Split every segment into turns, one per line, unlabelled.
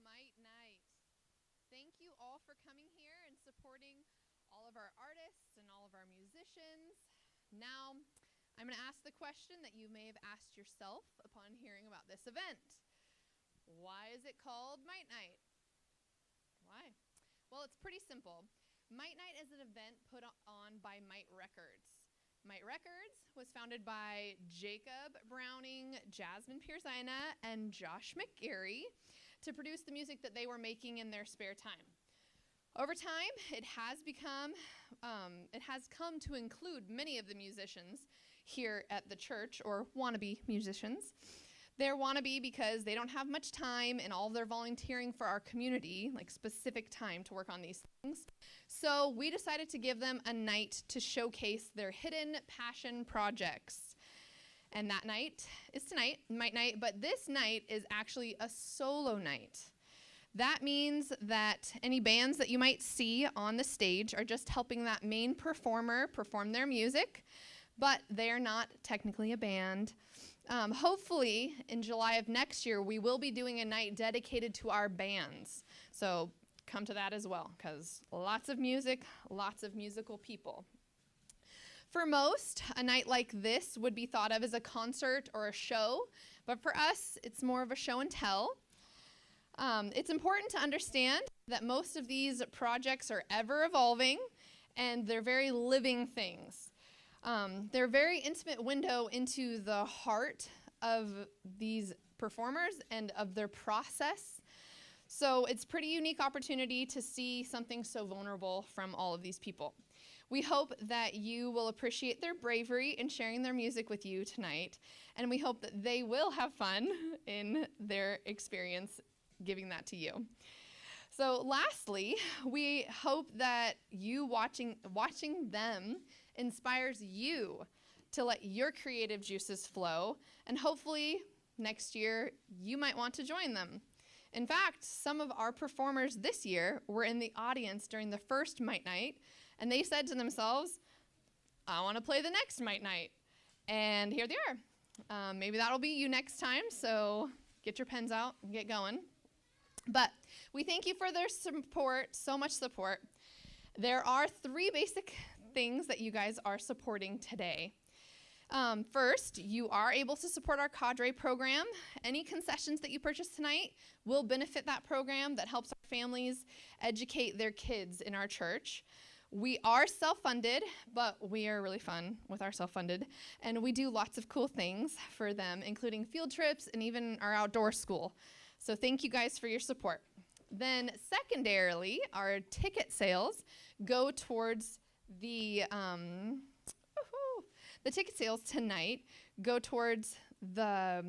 Mite Night. Thank you all for coming here and supporting all of our artists and all of our musicians. Now, I'm going to ask the question that you may have asked yourself upon hearing about this event. Why is it called Mite Night? Why? Well, it's pretty simple. Mite Night is an event put on by Mite Records. Mite Records was founded by Jacob Browning, Jasmine Pierzina, and Josh McGarry to produce the music that they were making in their spare time. Over time, it has come to include many of the musicians here at the church, or wannabe musicians. They're wannabe because they don't have much time in all of their volunteering for our community, like specific time to work on these things. So we decided to give them a night to showcase their hidden passion projects. And that night is tonight, Mite Night, but this night is actually a solo night. That means that any bands that you might see on the stage are just helping that main performer perform their music, but they're not technically a band. Hopefully, in July of next year, we will be doing a night dedicated to our bands. So come to that as well, because lots of music, lots of musical people. For most, a night like this would be thought of as a concert or a show, but for us, it's more of a show and tell. It's important to understand that most of these projects are ever evolving, and they're very living things. They're a very intimate window into the heart of these performers and of their process. So it's a pretty unique opportunity to see something so vulnerable from all of these people. We hope that you will appreciate their bravery in sharing their music with you tonight, and we hope that they will have fun in their experience giving that to you. So lastly, we hope that you watching them inspires you to let your creative juices flow, and hopefully next year you might want to join them. In fact, some of our performers this year were in the audience during the first Mite Night, and they said to themselves, I want to play the next Mite Night. And here they are. Maybe that'll be you next time, so get your pens out and get going. But we thank you for their support, so much support. There are 3 basic things that you guys are supporting today. First, you are able to support our cadre program. Any concessions that you purchase tonight will benefit that program that helps our families educate their kids in our church. We are self-funded, but we are really fun with our self-funded, and we do lots of cool things for them, including field trips and even our outdoor school. So thank you guys for your support. Then secondarily, our ticket sales go towards the ticket sales tonight go towards the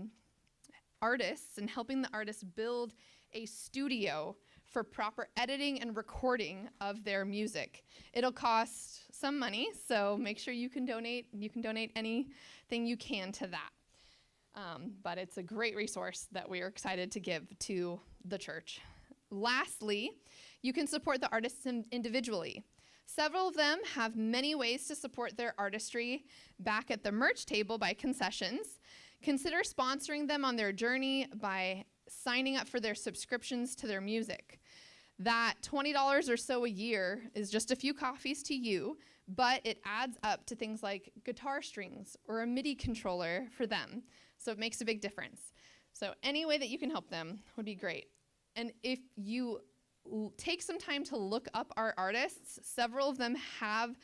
artists and helping the artists build a studio for proper editing and recording of their music. It'll cost some money, so make sure you can donate. You can donate anything you can to that. But it's a great resource that we are excited to give to the church. Lastly, you can support the artists individually. Several of them have many ways to support their artistry back at the merch table by concessions. Consider sponsoring them on their journey by signing up for their subscriptions to their music. That $20 or so a year is just a few coffees to you, but it adds up to things like guitar strings or a MIDI controller for them. So it makes a big difference. So any way that you can help them would be great. And if you take some time to look up our artists, several of them have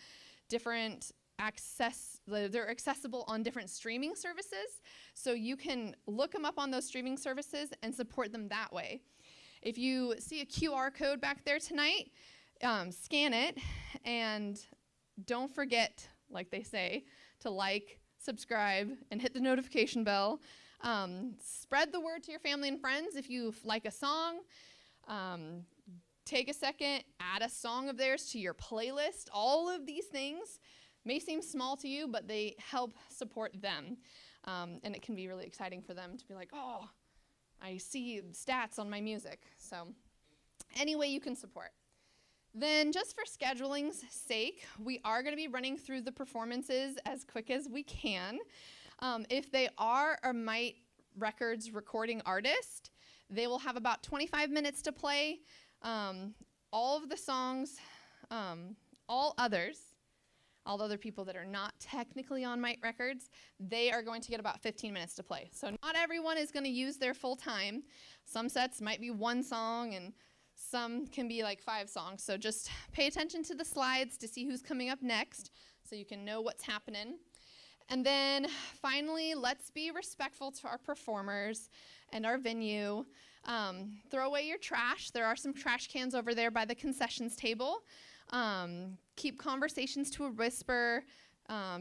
different access. They're accessible on different streaming services, so you can look them up on those streaming services and support them that way. If you see a QR code back there tonight, scan it, and don't forget, like they say, to like, subscribe, and hit the notification bell. Spread the word to your family and friends if you like a song. Take a second, add a song of theirs to your playlist. All of these things may seem small to you, but they help support them. And it can be really exciting for them to be like, oh, I see stats on my music. So any way you can support. Then just for scheduling's sake, we are going to be running through the performances as quick as we can. If they are a Mite Records recording artist, They will have about 25 minutes to play. All of the songs, all other people that are not technically on Mite Records, they are going to get about 15 minutes to play. So not everyone is going to use their full time. Some sets might be one song and some can be like 5 songs. So just pay attention to the slides to see who's coming up next so you can know what's happening. And then finally, let's be respectful to our performers and our venue. Throw away your trash. There are some trash cans over there by the concessions table. Keep conversations to a whisper.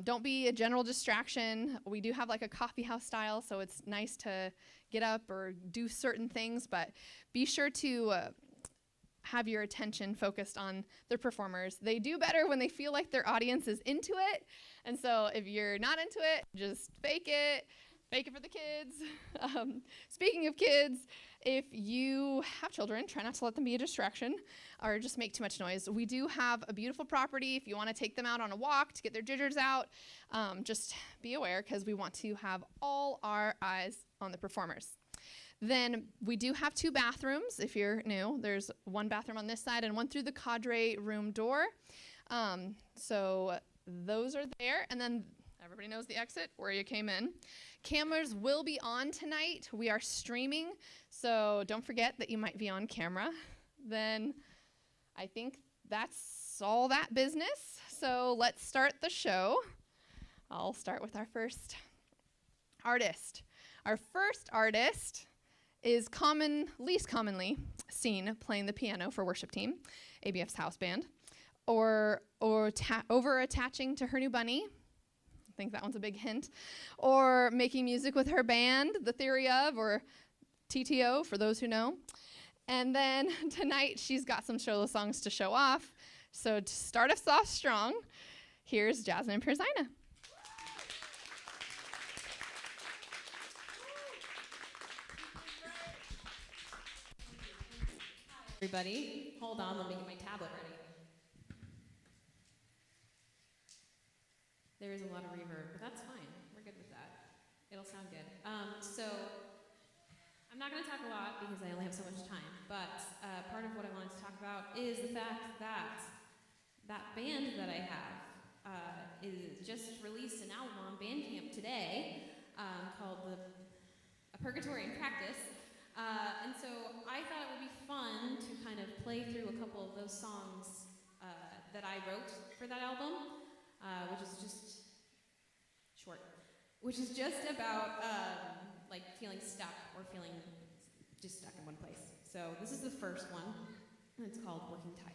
Don't be a general distraction. We do have like a coffee house style, so it's nice to get up or do certain things, but be sure to have your attention focused on the performers. They do better when they feel like their audience is into it, and so if you're not into it, just fake it for the kids. Speaking of kids, if you have children, try not to let them be a distraction or just make too much noise. We do have a beautiful property. If you want to take them out on a walk to get their jitters out, just be aware because we want to have all our eyes on the performers. Then we do have 2 bathrooms. If you're new, there's one bathroom on this side and one through the cadre room door. So those are there. And then everybody knows the exit where you came in. Cameras will be on tonight. We are streaming, so don't forget that you might be on camera. Then I think that's all that business. So let's start the show. I'll start with our first artist. Our first artist is least commonly seen playing the piano for worship team, ABF's house band, or over-attaching to her new bunny. I think that one's a big hint. Or making music with her band, The Theory of, or TTO, for those who know. And then tonight, she's got some solo songs to show off. So to start us off strong, here's Jasmine Perzina.
Everybody, hold on, let me get my tablet ready. There is a lot of reverb, but that's fine. We're good with that. It'll sound good. So I'm not going to talk a lot because I only have so much time, but part of what I wanted to talk about is the fact that that band that I have is just released an album on Bandcamp today called A Purgatory in Practice. And so I thought it would be fun to kind of play through a couple of those songs that I wrote for that album, which is just short, which is just about like feeling stuck or feeling just stuck in one place. So this is the first one, and it's called Working Title.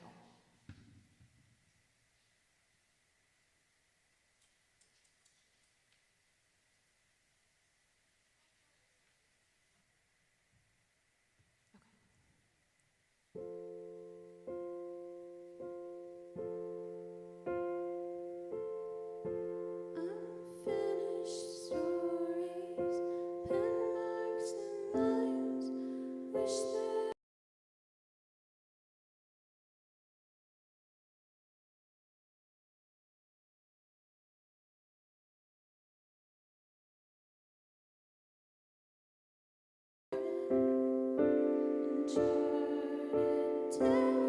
Territory.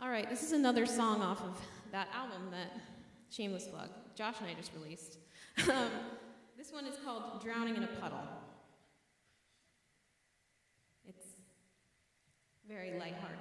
All right, this is another song off of that album that, shameless plug, Josh and I just released. This one is called Drowning in a Puddle. It's very lighthearted.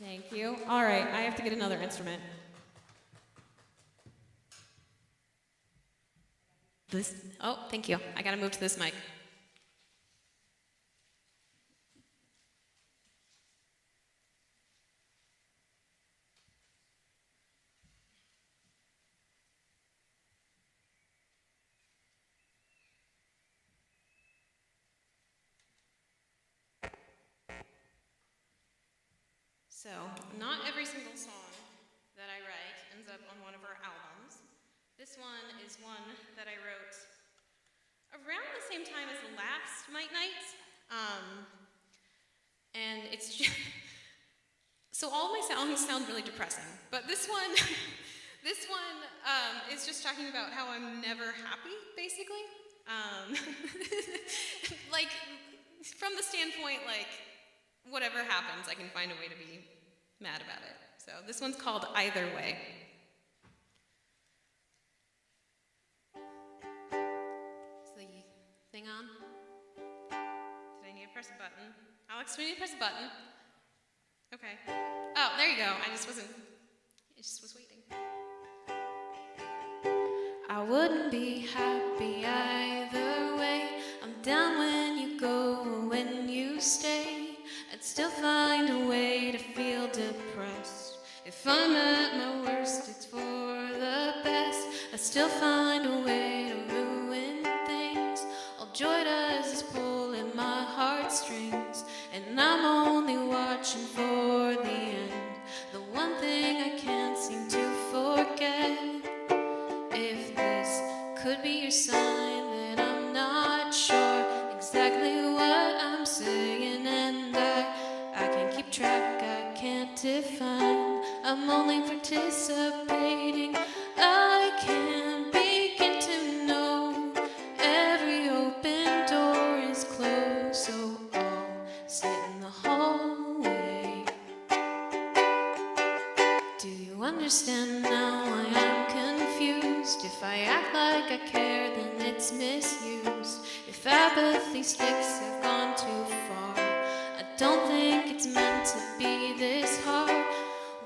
Thank you. All right, I have to get another instrument. Oh, thank you. I gotta move to this mic. So, not every single song that I write ends up on one of our albums. This one is one that I wrote around the same time as the last Mite Night. And it's just so all of my songs sound really depressing, but this one is just talking about how I'm never happy, basically. Like, from the standpoint, like, whatever happens, I can find a way to be mad about it. So this one's called Either Way. Is the thing on? Did I need to press a button? Alex, do we need to press a button? Okay. Oh, there you go. I just was waiting. I wouldn't be happy either way. I'm down when you go, when you stay. I'd still find a way to feel depressed. If I'm at my worst, it's for the best. I'd still find a way to ruin things. All joy does is pull at my heartstrings, and I'm only watching for the end. The one thing I can't seem to forget. If this could be your sign that I'm not sure exactly what I'm saying, and I can't keep track, I can't define. I'm only participating. I can't begin to know. Every open door is closed, so I'll sit in the hallway. Do you understand now why I'm confused? If I act like I care, then it's misused. If apathy sticks, I've gone too far. I don't think it's meant to be this hard.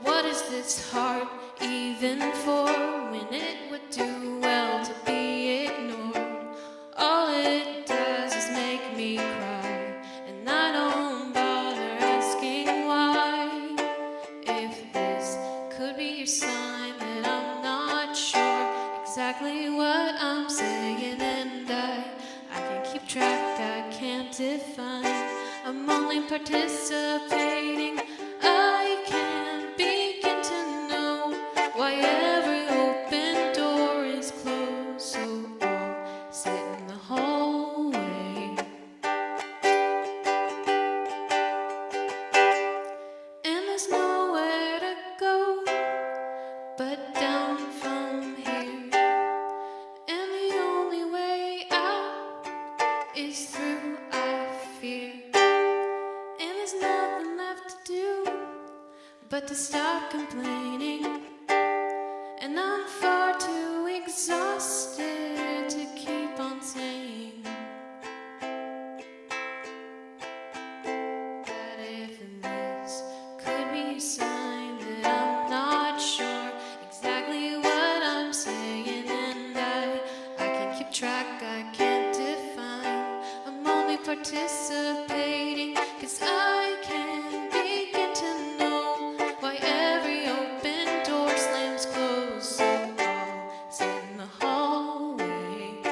What is this heart even for, when it would do well to be ignored? All it does is make me cry, and I don't bother asking why. If this could be your sign that I'm not sure exactly what I'm saying, and I can't keep track, I can't define. I'm only participating. I can't begin to know why every open door is closed, so I'll sit in the hallway. And there's nowhere to go but down from here, and the only way out is through, I fear. And there's nothing left to do but to stop complaining, and I'm far too exhausted to keep on saying that if this could be a sign that I'm not sure exactly what I'm saying, and I can't keep track, I can't define. I'm only participating, 'cause I can't begin to know why every open door slams closed, so I'll sit in the hallway.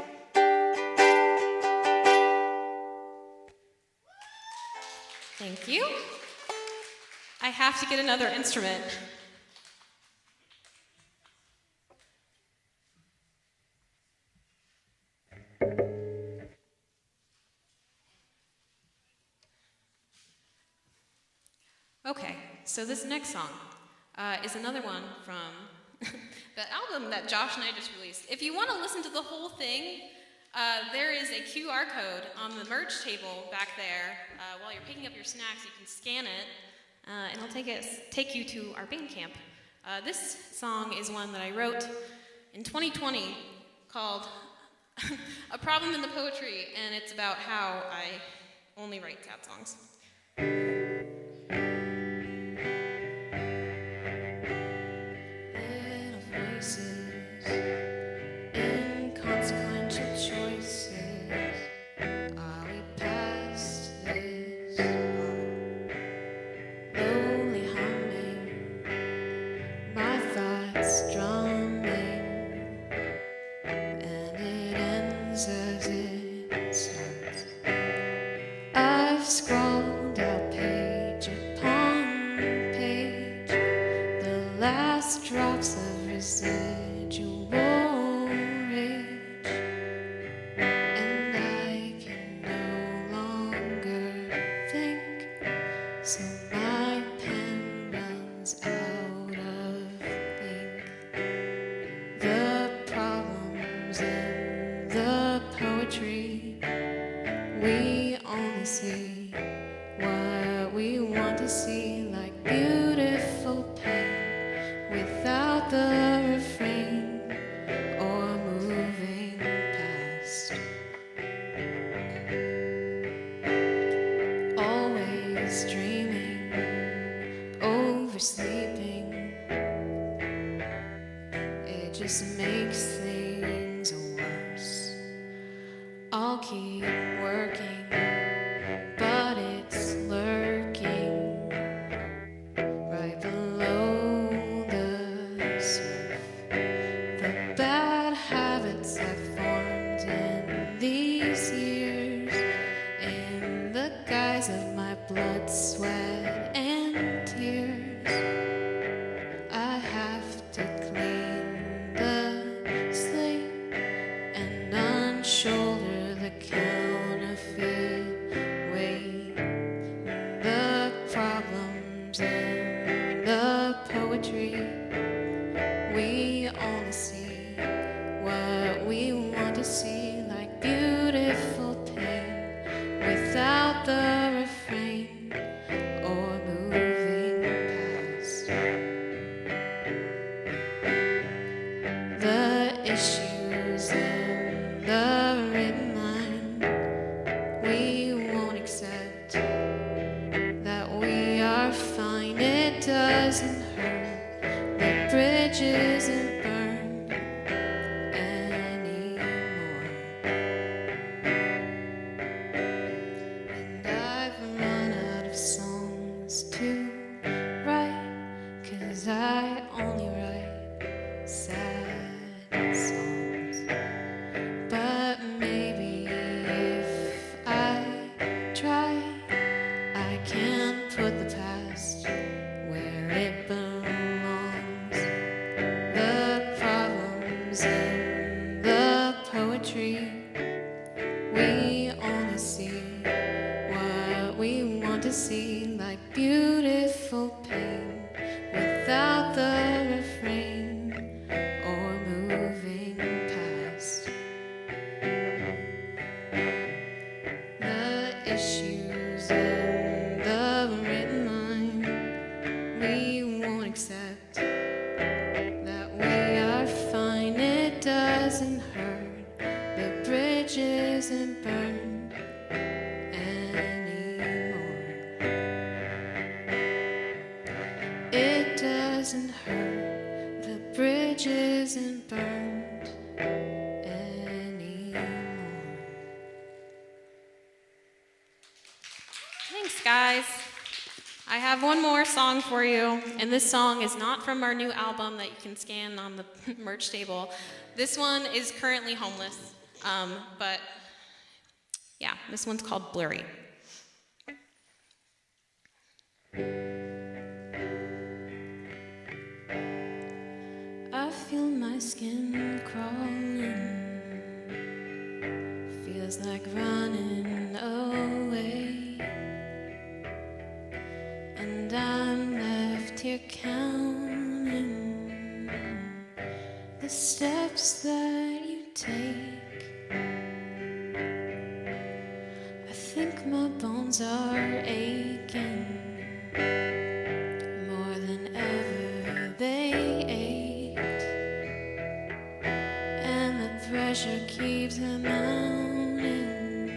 Thank you. I have to get another instrument. Okay, so this next song is another one from the album that Josh and I just released. If you want to listen to the whole thing, there is a QR code on the merch table back there. While you're picking up your snacks, you can scan it, and it'll take you to our band camp. This song is one that I wrote in 2020 called A Problem in the Poetry, and it's about how I only write sad songs. Little voices, inconsequential choices. Are we past this part? Lonely humming, my thoughts drumming, and it ends as it starts. I've scrolled out page upon page, the last drops of residual rage, and I can no longer think, so my pen runs out of ink. The problems in the poetry, we only see what we want to see, like beautiful pain without the refrain or moving past. Always dreaming, oversleeping, it just makes things worse. I'll keep working We won't accept that we are fine. It doesn't hurt. The bridge isn't burned anymore. And I've run out of songs to write, 'cause I only write sad songs. But maybe if I try, I can put the past where it belongs. The problems in the poetry, we only see what we want to see, like beautiful pain without the refrain or moving past the issues in the written line. We won't accept that we are fine. It doesn't hurt. The bridge isn't burned anymore. It doesn't hurt. The bridge isn't burned anymore. Thanks, guys. I have one more song for you, and this song is not from our new album that you can scan on the merch table. This one is currently homeless, but yeah, this one's called Blurry. I feel my skin crawling, feels like running away, and I'm left here counting the steps that you take. I think my bones are aching more than ever they ached, and the pressure keeps mounting.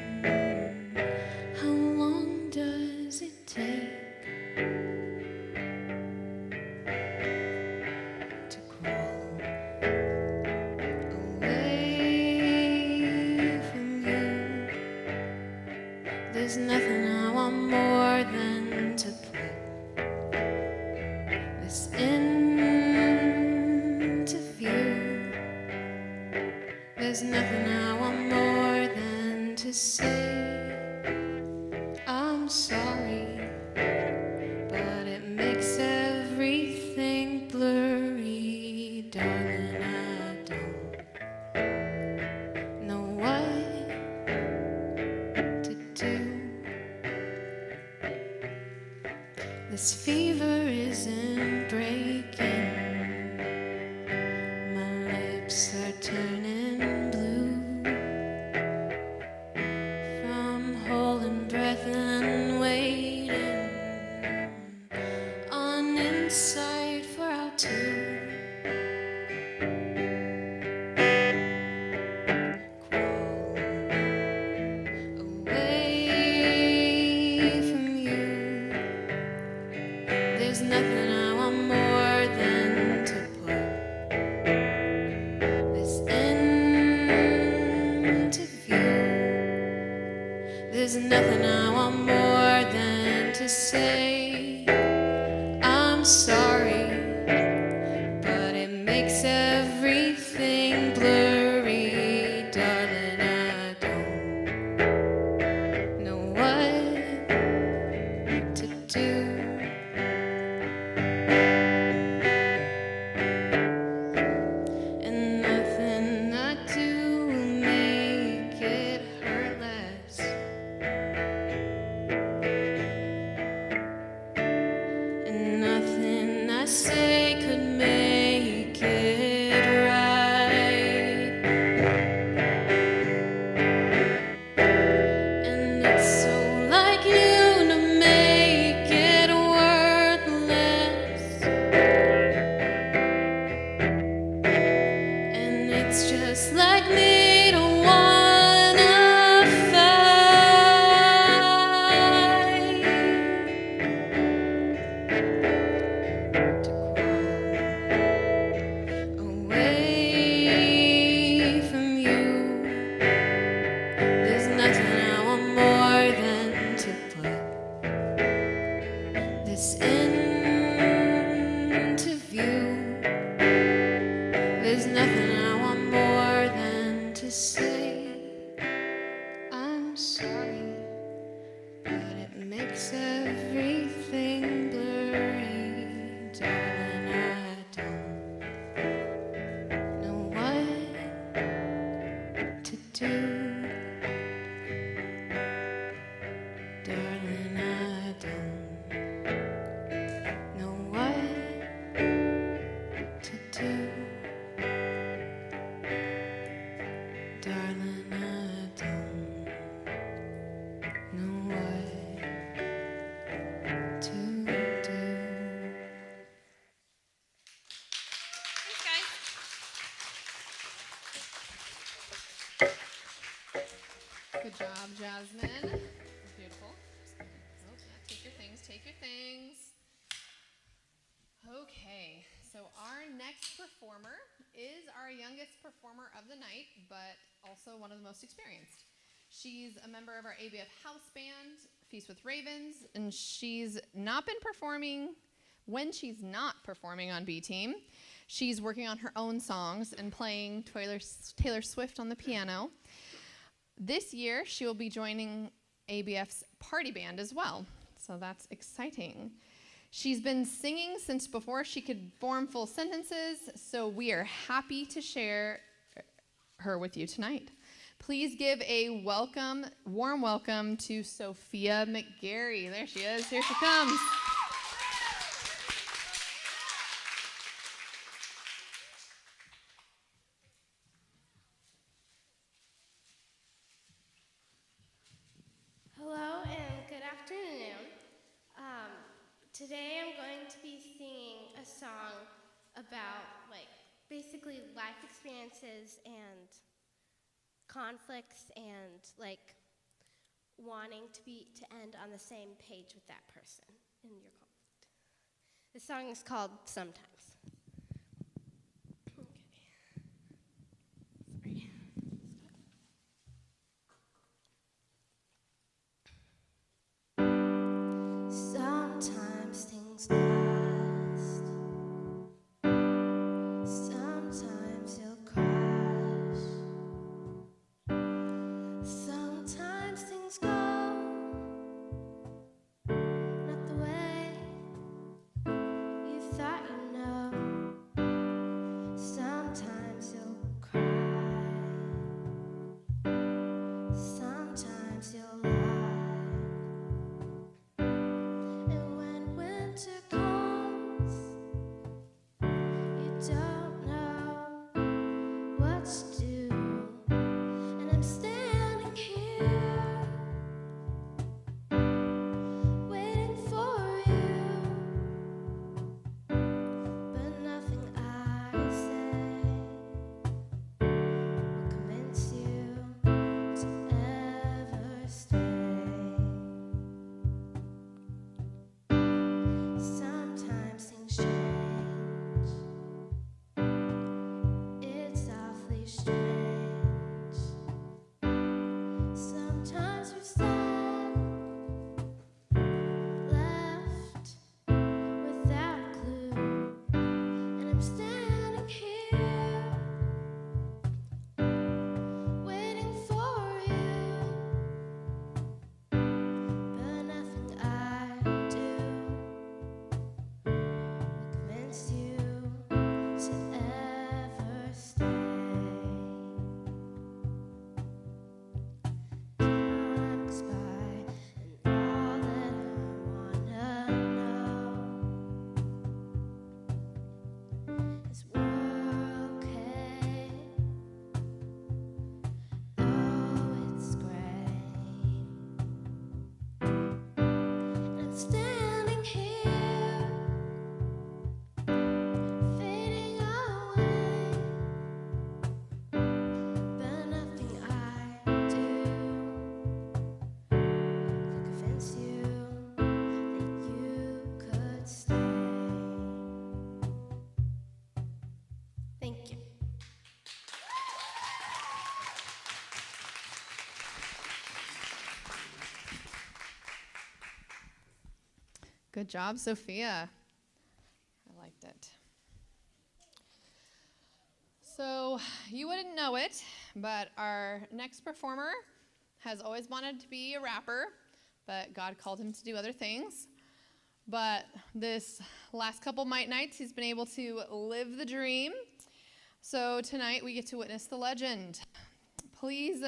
How long does it take to crawl away from you? There's nothing I want more than to put this into view. There's nothing I want more than to say I'm sorry, but it makes everything blurry, darling. I don't know what to do. This fever isn't breaking. My lips are turning blue from holding breath and waiting on insight for our two. Crawl away from you. There's nothing I want more than to put this into view. There's nothing I want more than to say I'm sorry, but it makes everything blurry, darling. I don't know what to do. And nothing I do will make it hurt less. And nothing
makes everything blurry, darling. I don't know what to do, darling. I don't know what to do, darling. I don't know what to do.
Thanks, guys.
Good job, Jasmine. Beautiful. Oh, yeah, take your things, take your things. Okay, so our next performer is our youngest performer of the night, but also one of the most experienced. She's a member of our ABF house band, Feast with Ravens, and she's not been performing when she's not performing on B Team. She's working on her own songs and playing Taylor Swift on the piano. This year, she will be joining ABF's party band as well, so that's exciting. She's been singing since before she could form full sentences, so we are happy to share her with you tonight. Please give a warm welcome to Sophia McGarry. There she is. Here she comes.
Hello and good afternoon. Today I'm going to be singing a song about basically life experiences and conflicts and wanting to end on the same page with that person in your conflict. The song is called Sometimes. Okay. Sorry. Sometimes things last. Sometimes you'll crash. Sometimes things go not the way you thought you know. Sometimes you'll cry. Sometimes you'll lie. And when winter comes, you don't know what to do. And I'm standing here, waiting for you. But nothing I say will convince you to ever stay. Sometimes things change. It's awfully strange. Sometimes we're sad, left without a clue. And I'm standing here, waiting for you. But nothing I do will convince you to ever stay. Time goes by, and all that I wanna know is we're okay, though it's gray. And I'm standing here, fading away. But nothing I do could convince you that you could stay. Thank you.
Good job, Sophia. I liked it. So you wouldn't know it, but our next performer has always wanted to be a rapper, but God called him to do other things. But this last couple Mite nights, he's been able to live the dream. So tonight we get to witness the legend. Please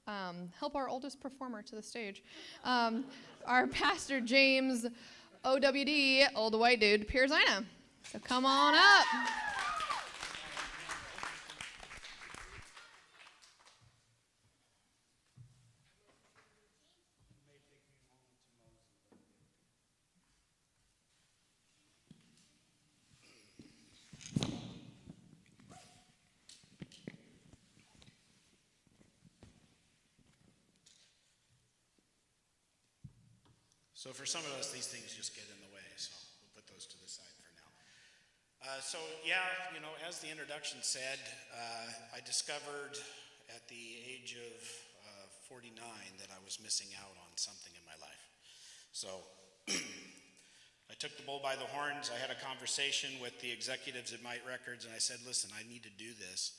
help our oldest performer to the stage. Our Pastor James OWD, old white dude, Pierzina. So come on up.
So for some of us, these things just get in the way, so we'll put those to the side for now. As the introduction said, I discovered at the age of 49 that I was missing out on something in my life. So I took the bull by the horns. I had a conversation with the executives at Mite Records, and I said, listen, I need to do this.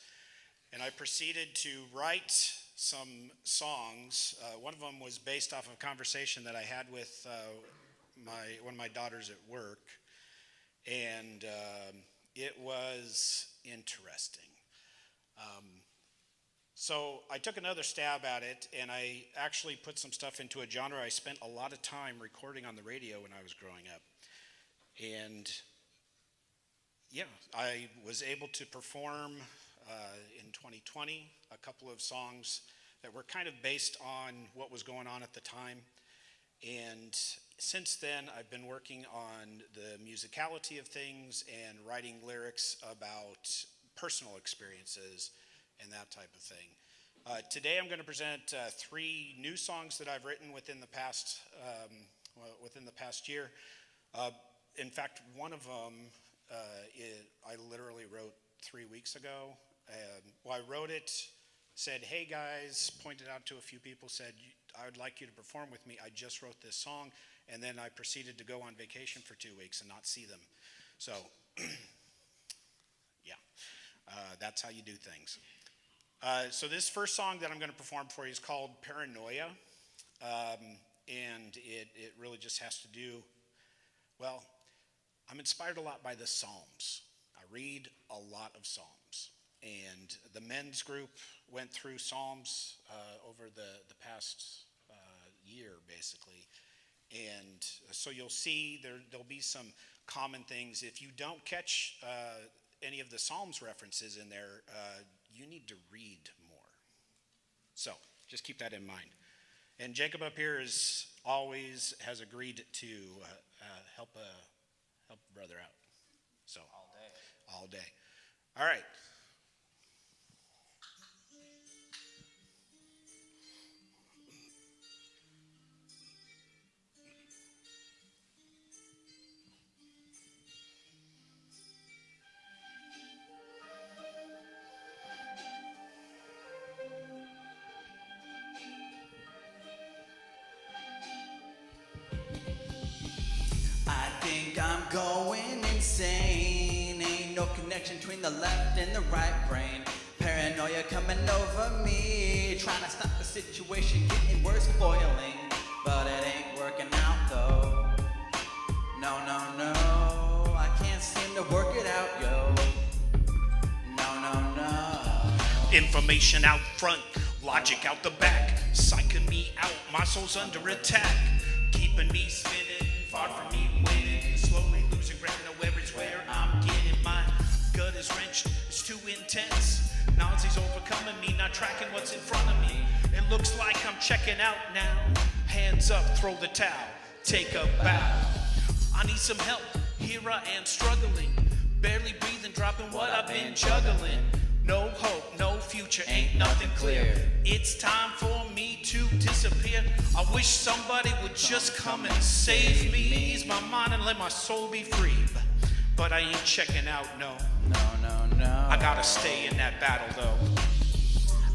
And I proceeded to write some songs. One of them was based off of a conversation that I had with one of my daughters at work, and it was interesting. So I took another stab at it, and I actually put some stuff into a genre I spent a lot of time recording on the radio when I was growing up. And yeah, I was able to perform in 2020 a couple of songs that were kind of based on what was going on at the time. And since then, I've been working on the musicality of things and writing lyrics about personal experiences and that type of thing. Today, I'm going to present 3 new songs that I've written within the past year. In fact, one of them I literally wrote 3 weeks ago. I wrote it, said, hey guys, pointed out to a few people, said, I would like you to perform with me. I just wrote this song, and then I proceeded to go on vacation for 2 weeks and not see them. So, yeah, that's how you do things. So this first song that I'm going to perform for you is called Paranoia, and it really just has to do, well, I'm inspired a lot by the Psalms. I read a lot of Psalms. And the men's group went through Psalms over the past year, basically. And so you'll see there'll be some common things. If you don't catch any of the Psalms references in there, you need to read more. So just keep that in mind. And Jacob up here has agreed to help a brother out. So all day. All right.
I'm going insane. Ain't no connection between the left and the right brain. Paranoia coming over me. Trying to stop the situation getting worse, boiling. But it ain't working out though. No, I can't seem to work it out, yo. No.
Information out front, logic out the back. Psyching me out, my soul's under attack. Keeping me spinning, far from me winning. Slowly losing ground, nowhere's where I'm getting. My gut is wrenched, it's too intense. Nausea's overcoming me, not tracking what's in front of me. It looks like I'm checking out now. Hands up, throw the towel, take a bow. I need some help, here I am struggling. Barely breathing, dropping what I've been juggling. No hope, no future, ain't nothing clear. It's time for me to disappear. I wish somebody would just come and save me. Ease my mind and let my soul be free. But I ain't checking out, no. I gotta stay in that battle, though.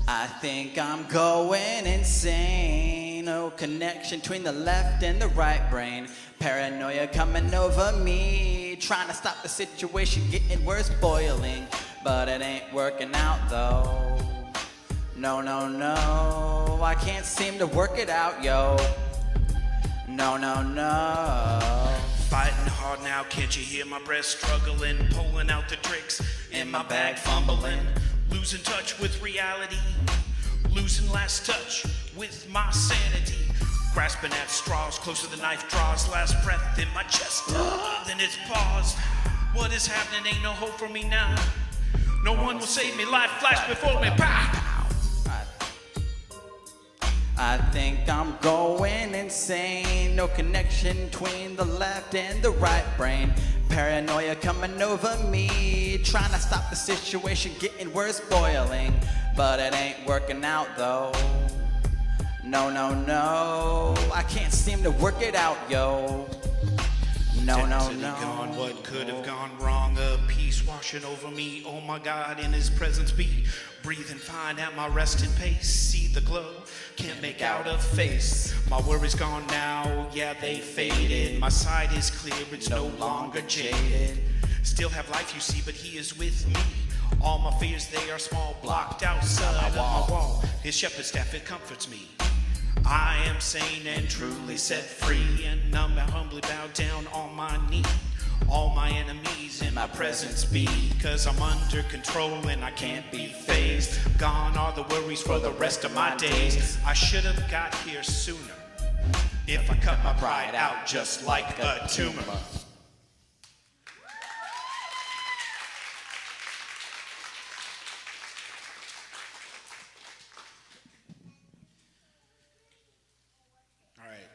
I think I'm going insane. No connection between the left and the right brain. Paranoia coming over me. Trying to stop the situation getting worse, boiling. But it ain't working out though. No, I can't seem to work it out, yo. No, no, no.
Fighting hard now, can't you hear my breath struggling? Pulling out the tricks in my bag, fumbling. Losing touch with reality. Losing last touch with my sanity. Grasping at straws, closer the knife draws. Last breath in my chest, then it's paused. What is happening? Ain't no hope for me now. No one will save me. Life flashed before me. Pow!
I think I'm going insane. No connection between the left and the right brain. Paranoia coming over me. Trying to stop the situation getting worse, boiling. But it ain't working out though. No, no, no. I can't seem to work it out, yo. No, no,
Destiny
no.
gone, what could have gone wrong? A peace washing over me. Oh my God, in His presence be. Breathing fine at my resting pace. See the glow, can't make out a face. My worries gone now, yeah they faded. My sight is clear, it's no longer jaded. Still have life you see, but He is with me. All my fears, they are small, blocked outside of my wall. His shepherd staff, it comforts me. I am sane and truly set free, and I'm humbly bowed down on my knee. All my enemies in my presence be, 'cause I'm under control and I can't be fazed. Gone are the worries for the rest of my days. I should have got here sooner if I cut my pride out just like a tumor. All right,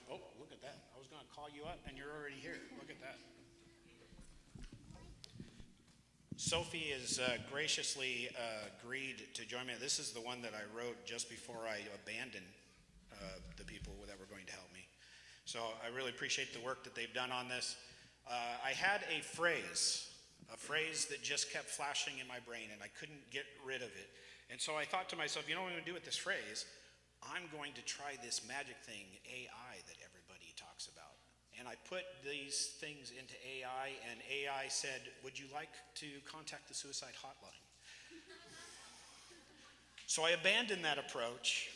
oh, look at that. I was going to call you up and you're already here. Look at that. Sophie has graciously agreed to join me. This is the one that I wrote just before I abandoned the people that were going to help me. So I really appreciate the work that they've done on this. I had a phrase that just kept flashing in my brain and I couldn't get rid of it. And so I thought to myself, you know what I'm going to do with this phrase? I'm going to try this magic thing, AI, that everybody talks about. And I put these things into AI, and AI said, would you like to contact the suicide hotline? So I abandoned that approach,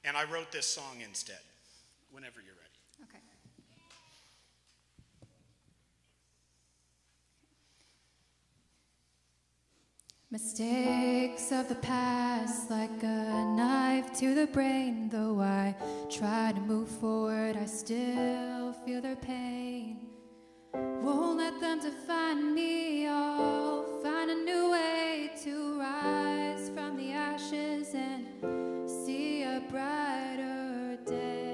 and I wrote this song instead, whenever you're ready.
Okay.
Mistakes of the past, like a knife to the brain. Though I try to move forward, I still feel their pain. Won't let them define me. I'll find a new way to rise from the ashes and see a brighter day.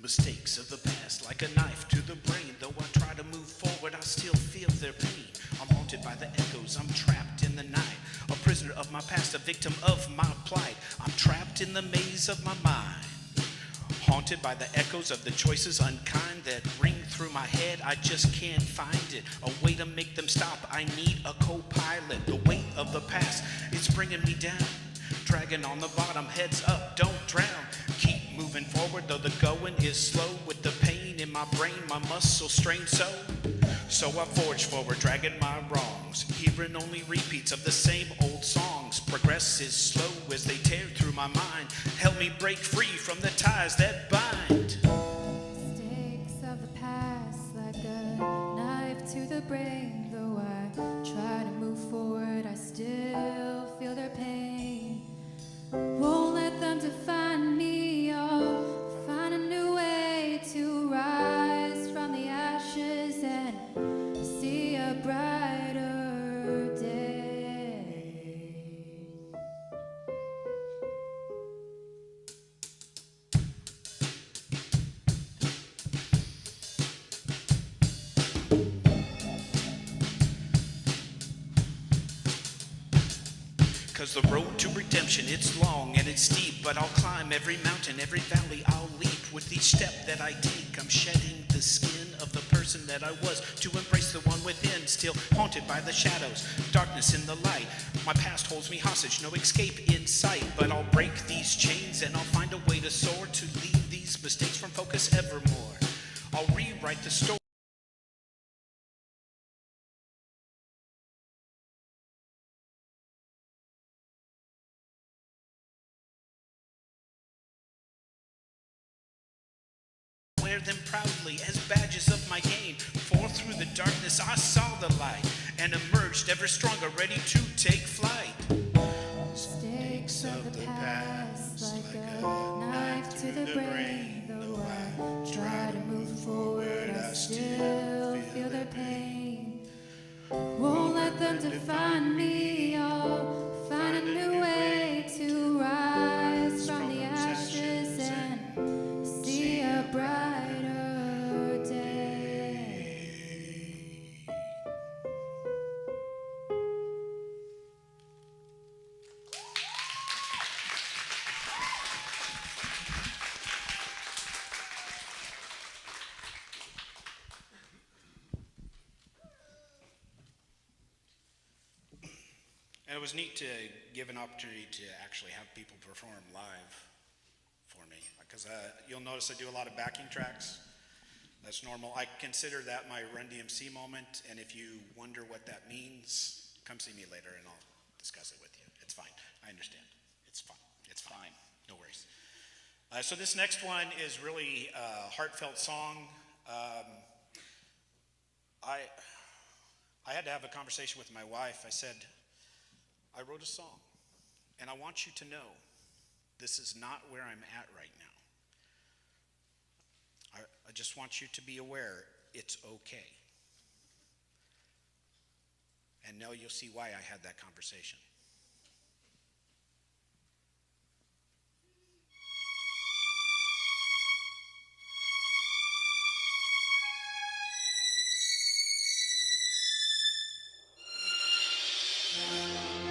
'Mistakes of the past, like a knife to the brain. Though I try to move forward, I still feel their pain. I'm haunted by the echoes, I'm trapped in the night. A prisoner of my past, a victim of my plight. I'm trapped in the maze of my mind. Haunted by the echoes of the choices unkind that ring through my head, I just can't find it. A way to make them stop, I need a co-pilot. The weight of the past, it's bringing me down. Dragging on the bottom, heads up, don't drown. Keep moving forward, though the going is slow. With the pain in my brain, my muscles strain so I forge forward, dragging my wrongs. Hearing only repeats of the same old songs. Progress is slow as they tear through my mind. Help me break free from the ties that bind.
Mistakes of the past, like a knife to the brain. Though I try to move forward, I still feel their pain. Won't let them define me. I'll find a new way to rise from the ashes and see a brighter day.
'Cause the road to redemption, it's long and it's steep, but I'll climb every mountain, every valley I'll leap. With each step that I take, I'm shedding the skin of the person that I was to embrace the one within, still haunted by the shadows, darkness in the light. My past holds me hostage, no escape in sight, but I'll break these chains and I'll find a way to soar, to leave evermore. I'll rewrite the story. Wear them proudly as badges of my gain. For through the darkness I saw the light and emerged ever stronger, ready to take flight.
Mistakes of the past, like a knife to the brain. Though I try to move forward, I still feel their pain. Won't let them define me. I'll find a new way to rise from the ashes and see a brighter day.
And it was neat to give an opportunity to actually have people perform live for me. Because you'll notice I do a lot of backing tracks. That's normal. I consider that my Run DMC moment, and if you wonder what that means, come see me later and I'll discuss it with you. It's fine. I understand. It's fine. It's fine. No worries. So this next one is really a heartfelt song. I had to have a conversation with my wife. I said, I wrote a song, and I want you to know this is not where I'm at right now. I just want you to be aware it's okay. And now you'll see why I had that conversation.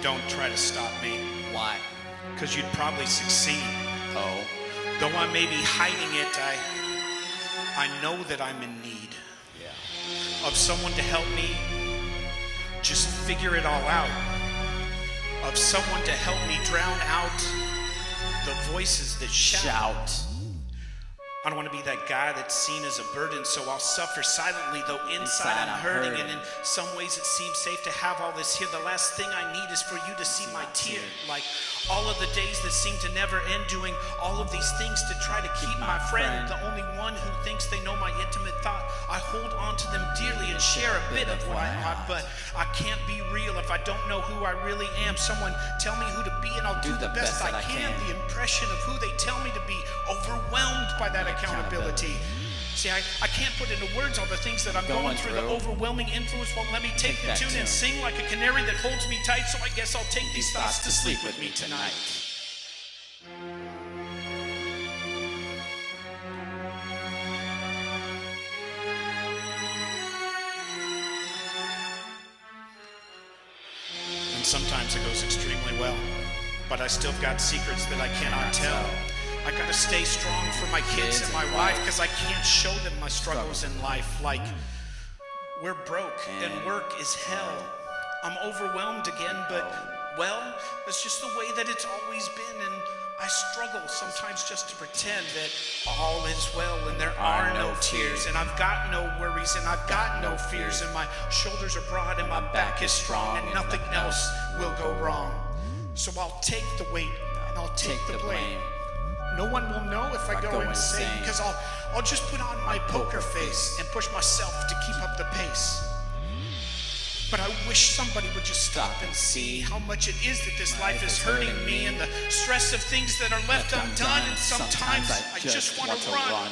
Don't try to stop me.
Why?
Because you'd probably succeed.
Oh.
Though I may be hiding it, I know that I'm in need of someone to help me just figure it all out. Of someone to help me drown out the voices that shout. I don't want to be that guy that's seen as a burden, so I'll suffer silently, though inside I'm hurting. And in some ways it seems safe to have all this here. The last thing I need is for you to see my tear. Like all of the days that seem to never end, doing all of these things to try to keep my friend, the only one who thinks they know my intimate thought. I hold on to them dearly and share a bit of what I ought, but I can't be real if I don't know who I really am. Someone tell me who to be and I'll do the best I can. The impression of who they tell me to be, overwhelmed by that accountability. See, I can't put into words all the things that I'm going through. The overwhelming influence won't let me take the tune and sing like a canary that holds me tight, so I guess I'll take these thoughts to sleep with me tonight. And sometimes it goes extremely well, but I still got secrets that I cannot tell. I gotta stay strong for my kids and my wife, because I can't show them my struggles in life. Like, we're broke and work is hell. I'm overwhelmed again, but, well, it's just the way that it's always been, and I struggle sometimes just to pretend that all is well and there are no tears, and I've got no worries and I've got no fears, and my shoulders are broad and my back is strong, and nothing else will go wrong. So I'll take the weight and I'll take the blame. No one will know if I go insane, because I'll just put on my poker face and push myself to keep up the pace. But I wish somebody would just stop and see how much it is that this life is hurting me, and the stress of things that are left undone, and sometimes I just want to run.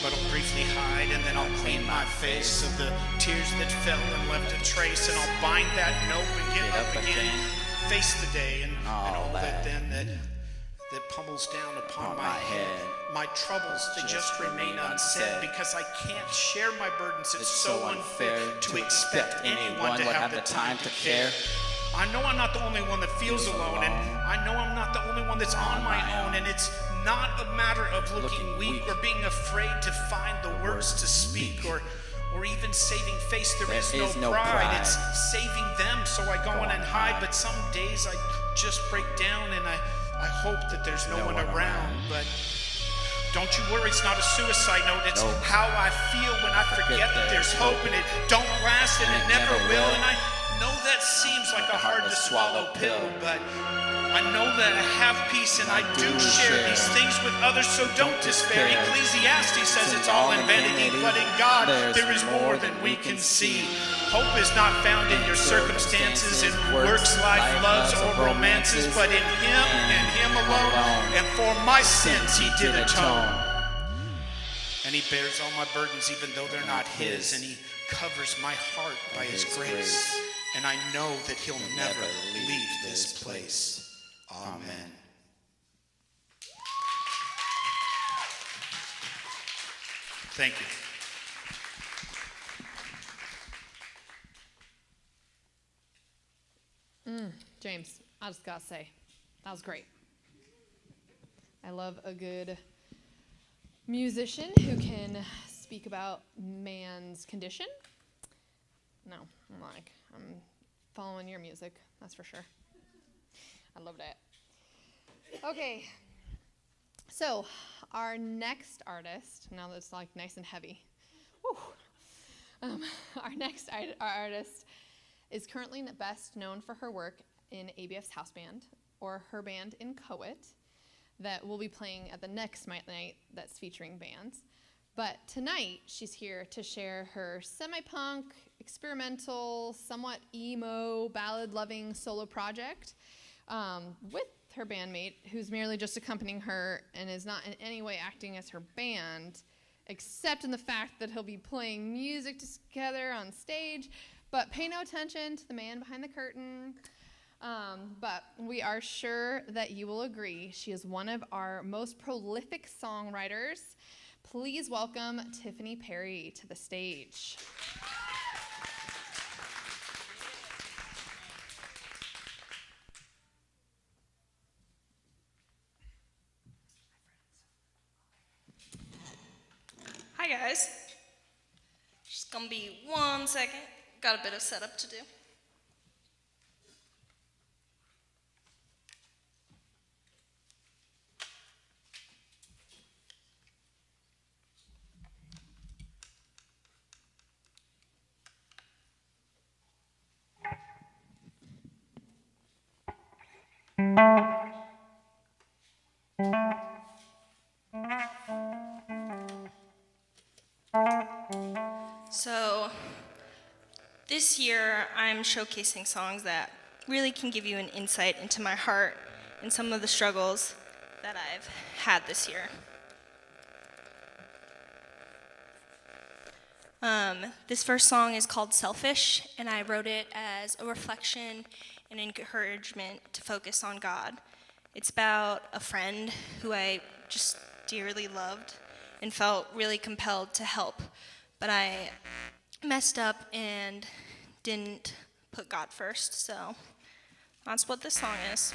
But I'll briefly hide, and then I'll clean my face of the tears that fell and left a trace, and I'll bind that note and get up again, face the day and all that then that pummels down upon my head. My troubles, they just remain unsaid, because I can't share my burdens. It's so unfair to expect anyone to have the time to care. I know I'm not the only one that feels alone, and I know I'm not the only one that's on my own, and it's not a matter of looking weak or being afraid to find the words to speak or or even saving face. There is
is
no
no pride.
It's saving them, so I go in and hide. But some days I just break down, and I hope that there's no one around. But don't you worry, it's not a suicide note. It's how I feel when I forget that there's hope, and it don't last, and it never will. And I know that seems like a hard to swallow pill, but I know that I have peace, and I do share these things with others, so don't despair. Ecclesiastes says it's all in vanity, but in God there is more than we can see. Hope is not found in your circumstances, in works, life, loves, or romances, but in Him and Him alone. And for my sins He did atone. And He bears all my burdens even though they're not His, and He covers my heart by His grace. And I know that He'll never leave this place. Amen. Thank you.
James, I just gotta say, that was great. I love a good musician who can speak about man's condition. No, I'm following your music, that's for sure. I loved it. Okay, so our next artist, now that it's like nice and heavy, our next artist is currently best known for her work in ABF's house band, or her band in Coet, that will be playing at the next Mite Night that's featuring bands. But tonight, she's here to share her semi-punk, experimental, somewhat emo, ballad-loving solo project with her bandmate, who's merely just accompanying her and is not in any way acting as her band, except in the fact that he'll be playing music together on stage. But pay no attention to the man behind the curtain. But we are sure that you will agree she is one of our most prolific songwriters. Please welcome Tiffany Perry to the stage.
Hi guys. Just gonna be 1 second. Got a bit of setup to do. So, this year I'm showcasing songs that really can give you an insight into my heart and some of the struggles that I've had this year. This first song is called Selfish, and I wrote it as a reflection and encouragement to focus on God. It's about a friend who I just dearly loved and felt really compelled to help, but I messed up and didn't put God first, so that's what this song is.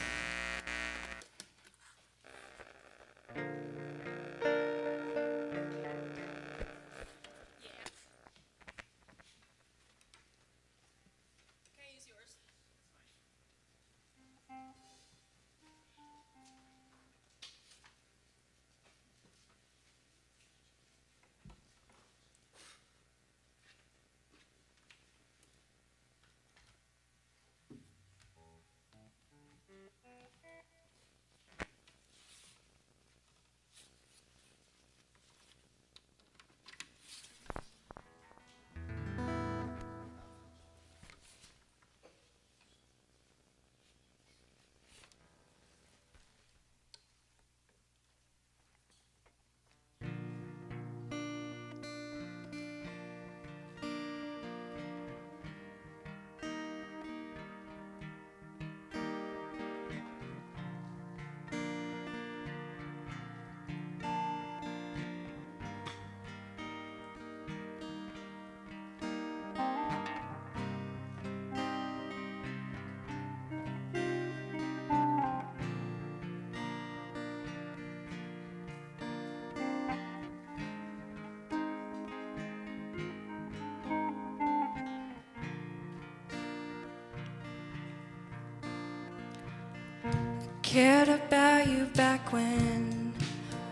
cared about you back when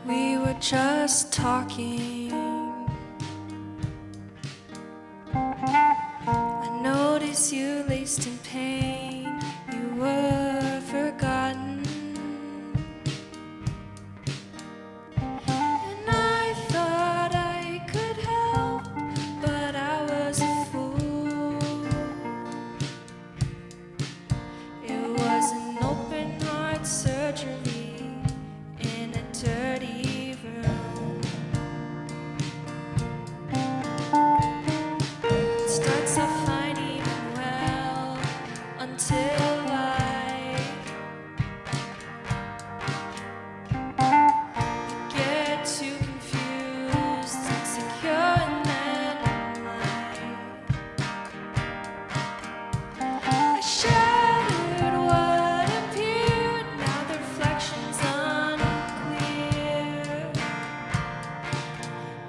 we were just talking. I noticed you laced in pain, you were forgotten. And I thought I could help, but I was a fool. It was an open heart surgery in a dirty room. It starts off fine even well until I get too confused, insecure, and then I shattered what appeared. Now the reflection's unclear.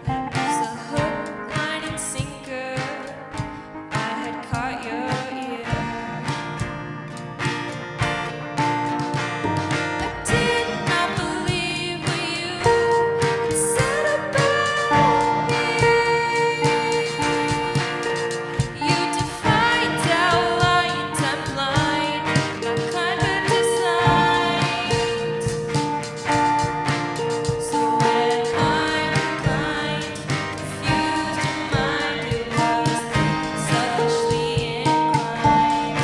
That was a hook, line, and sinker. I had caught your ear. I did not believe what you said about me. You defined outlines, I'm blind, not kind of designed. So when I'm blind, confused, your mind it was selfishly inclined.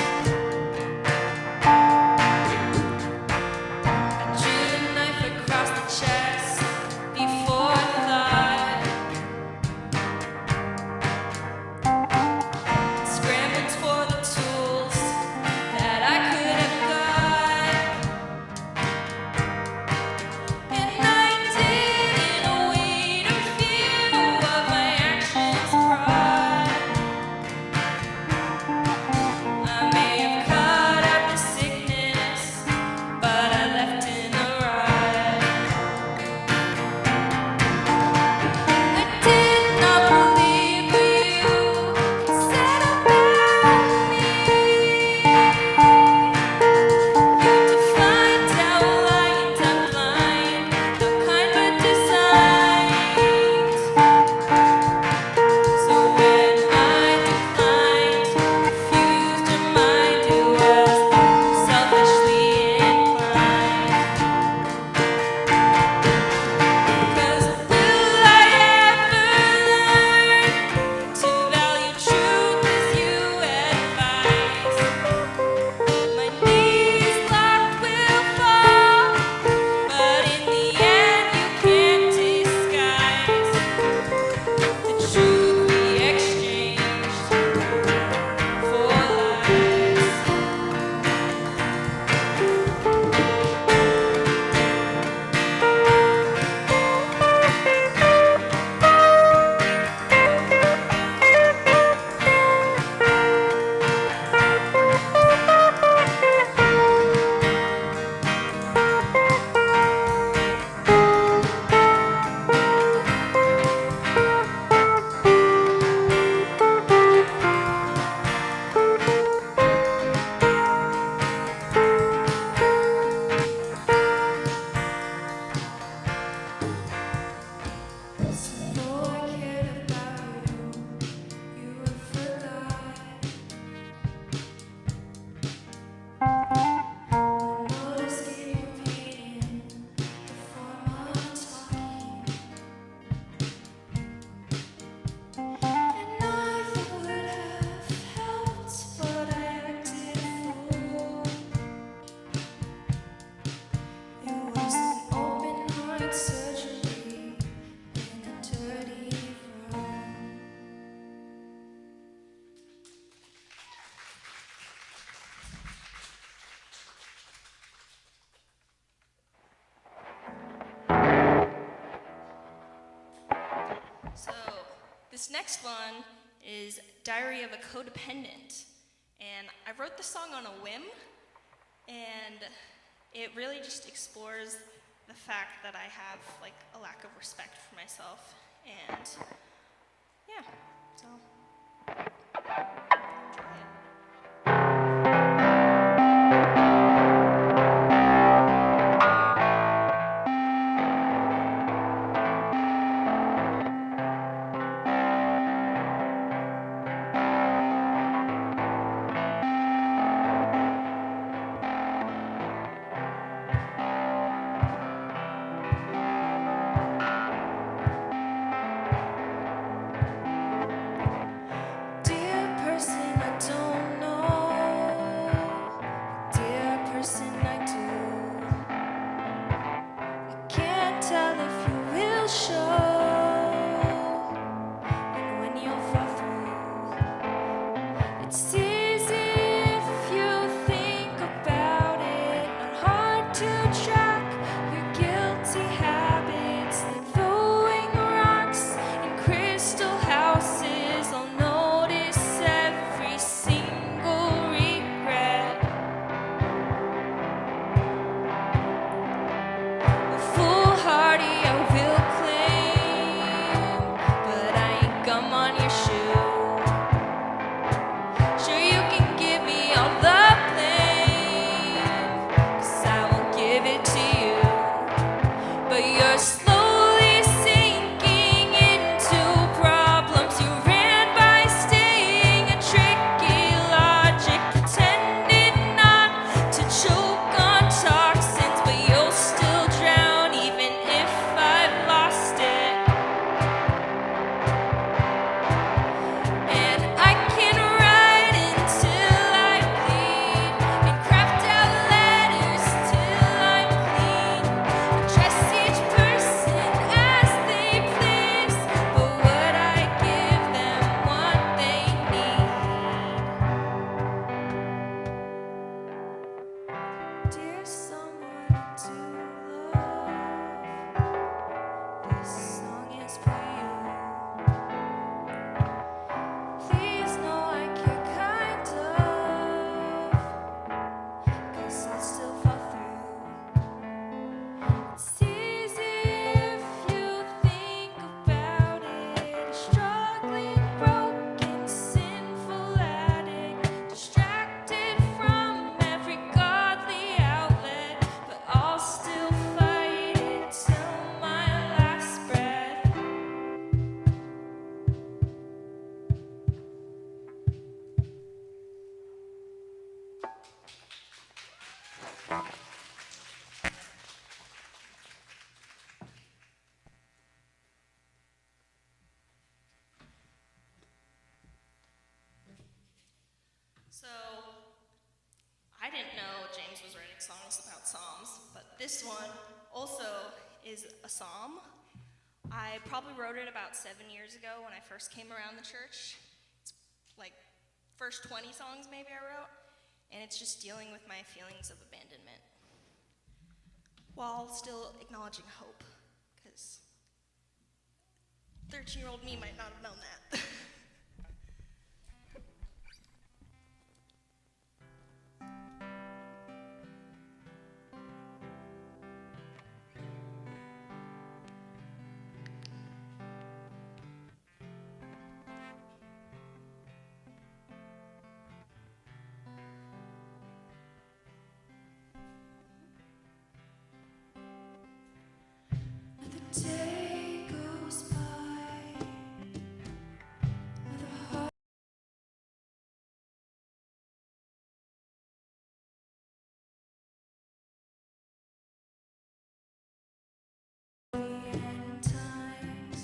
I drew the knife across the chest before thought. Scrambled for the tools that I could have got. And I didn't wait or fear what my actions brought. I may have caught up to sickness, but I left in a rut. I did not believe what you said about me. You defined outlines, I'm blind, no kind but designed. So when I declined, refused your mind, it was selfishly inclined. 'Cause will I ever learn to value truth as you advise? My knees locked will fall, but in the end you can't disguise the truth we exchanged for lies. Though I cared about you, you were forgot. I noticed you were painting the form of talking, and I would have helped, but I acted a fool. It was an open heart surgery in a dirty room. So, this next one is Diary of a Codependent. And I wrote the song on a whim, and it really just explores the fact that I have like a lack of respect for myself. And yeah, so enjoy it.
songs about psalms, but this one also is a psalm. I probably wrote it about 7 years ago when I first came around the church. It's like first 20 songs maybe I wrote, and it's just dealing with my feelings of abandonment while still acknowledging hope, because 13-year-old me might not have known that.
The day goes by, the heart and times.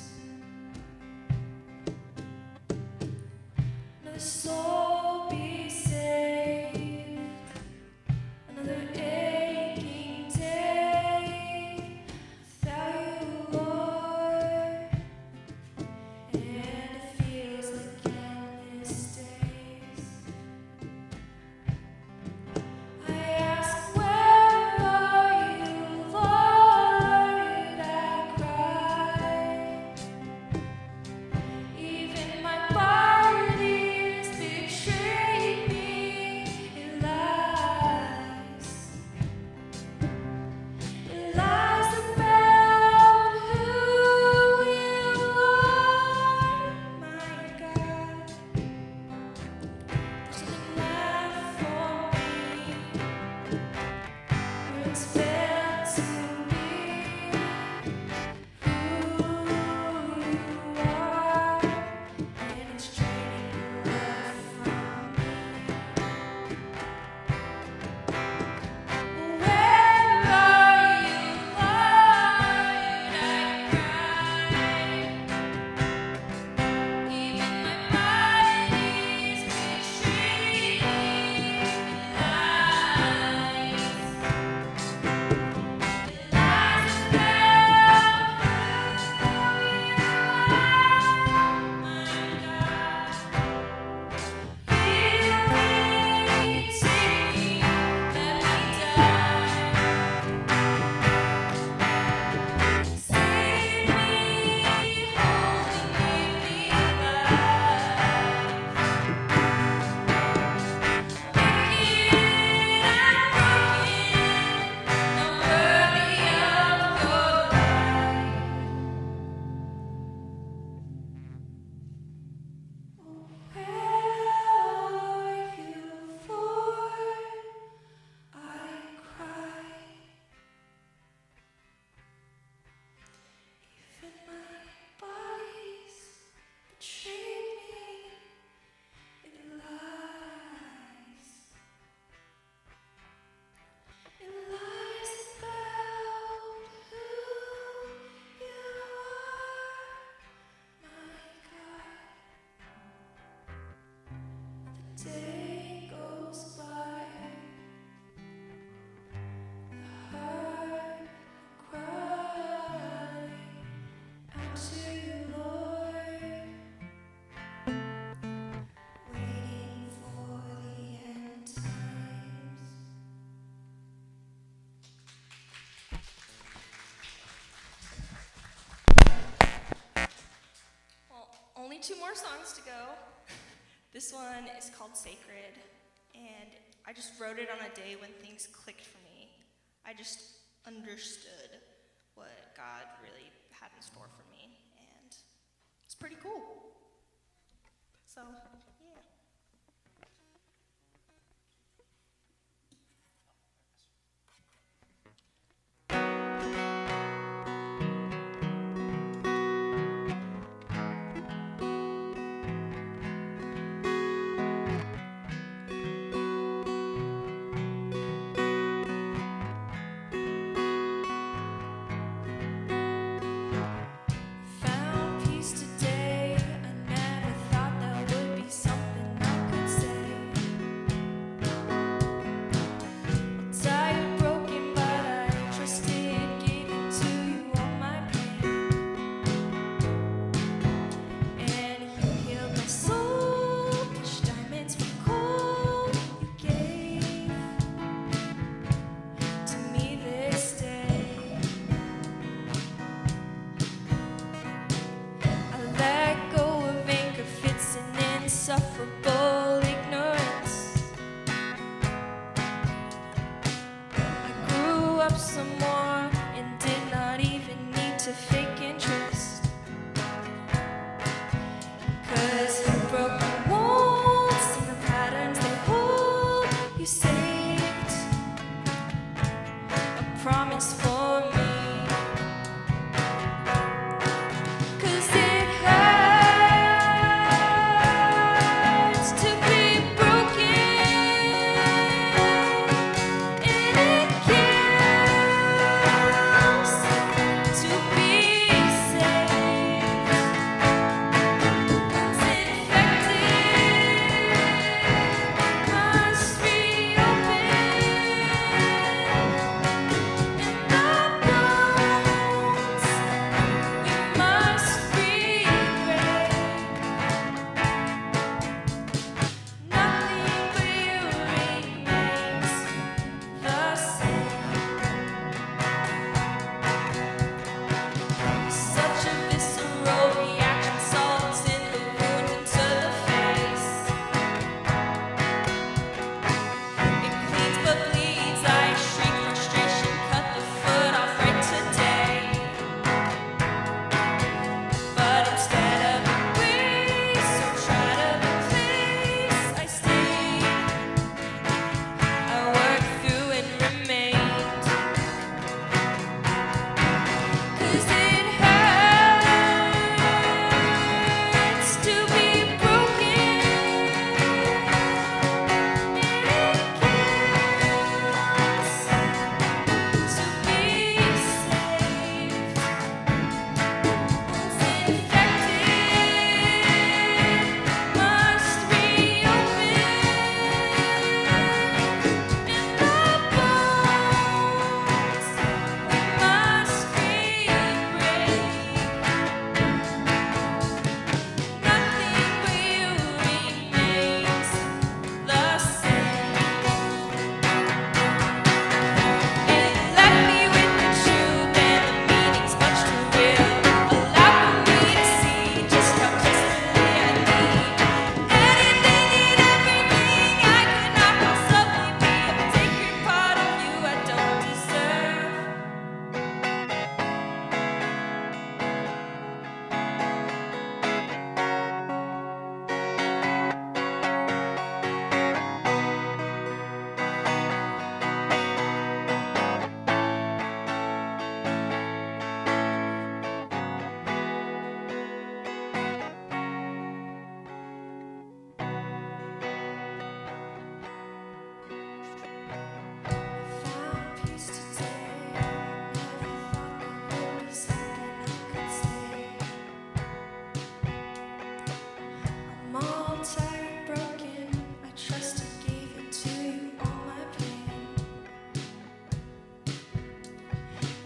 Another soul be saved, another aching day without you, Lord, and it feels like endless days. I ask, where are you, Lord? I cry. Even my body's betrayed me. It lies. It lies about who you are, my God. There's nothing left for me where it's meant to be. Who you are, and it's draining your life from me. Where are you, Lord? I cry. Even my body's betrayed me. It lies. It lies about who you are, my God. Heal me, take me, let me die. Save me, hold me, leave me alive. Wicked and broken, not worthy of your light. Where are you, Lord? I cry. Even my body's betrayed me. It lies. It lies about who you are, my God. The day goes by, the heart will cry out to you, Lord, waiting for the end times.
Well, only 2 more songs to go. This one is called Sacred, and I just wrote it on a day when things clicked for me. I just understood what God really had in store for me, and it's pretty cool. So, yeah.
Found peace today. I never thought that would be something
insufferable ignorance. I grew up some more and did not even need to fake interest. 'Cause you broke the molds and the patterns they hold. You saved a promise for me. 'Cause it hurts to be broken, and it kills to be saved. Once infected, must reopen, and the bones we must re-break. Nothing will remains the same. Such a visceral reaction, salts in the wound into the face. It cleans but bleeds. I shriek frustration, cut the foot off right today. But instead of erase or try to replace, I stayed. I worked through and remained. 'Cause it hurts to be broken, and it kills to be saved. Once infected, must reopen, and the bones we must re-break. Nothing will remains the same. It left me with the truth and the meaning's much too real. Allowed me to see just how desperately I need anything and everything I could not possibly be. A sacred part of you I don't deserve. Found peace today. Never thought there would be something I could say. I'm all tired, broken. I trust I gave it to you, all my pain.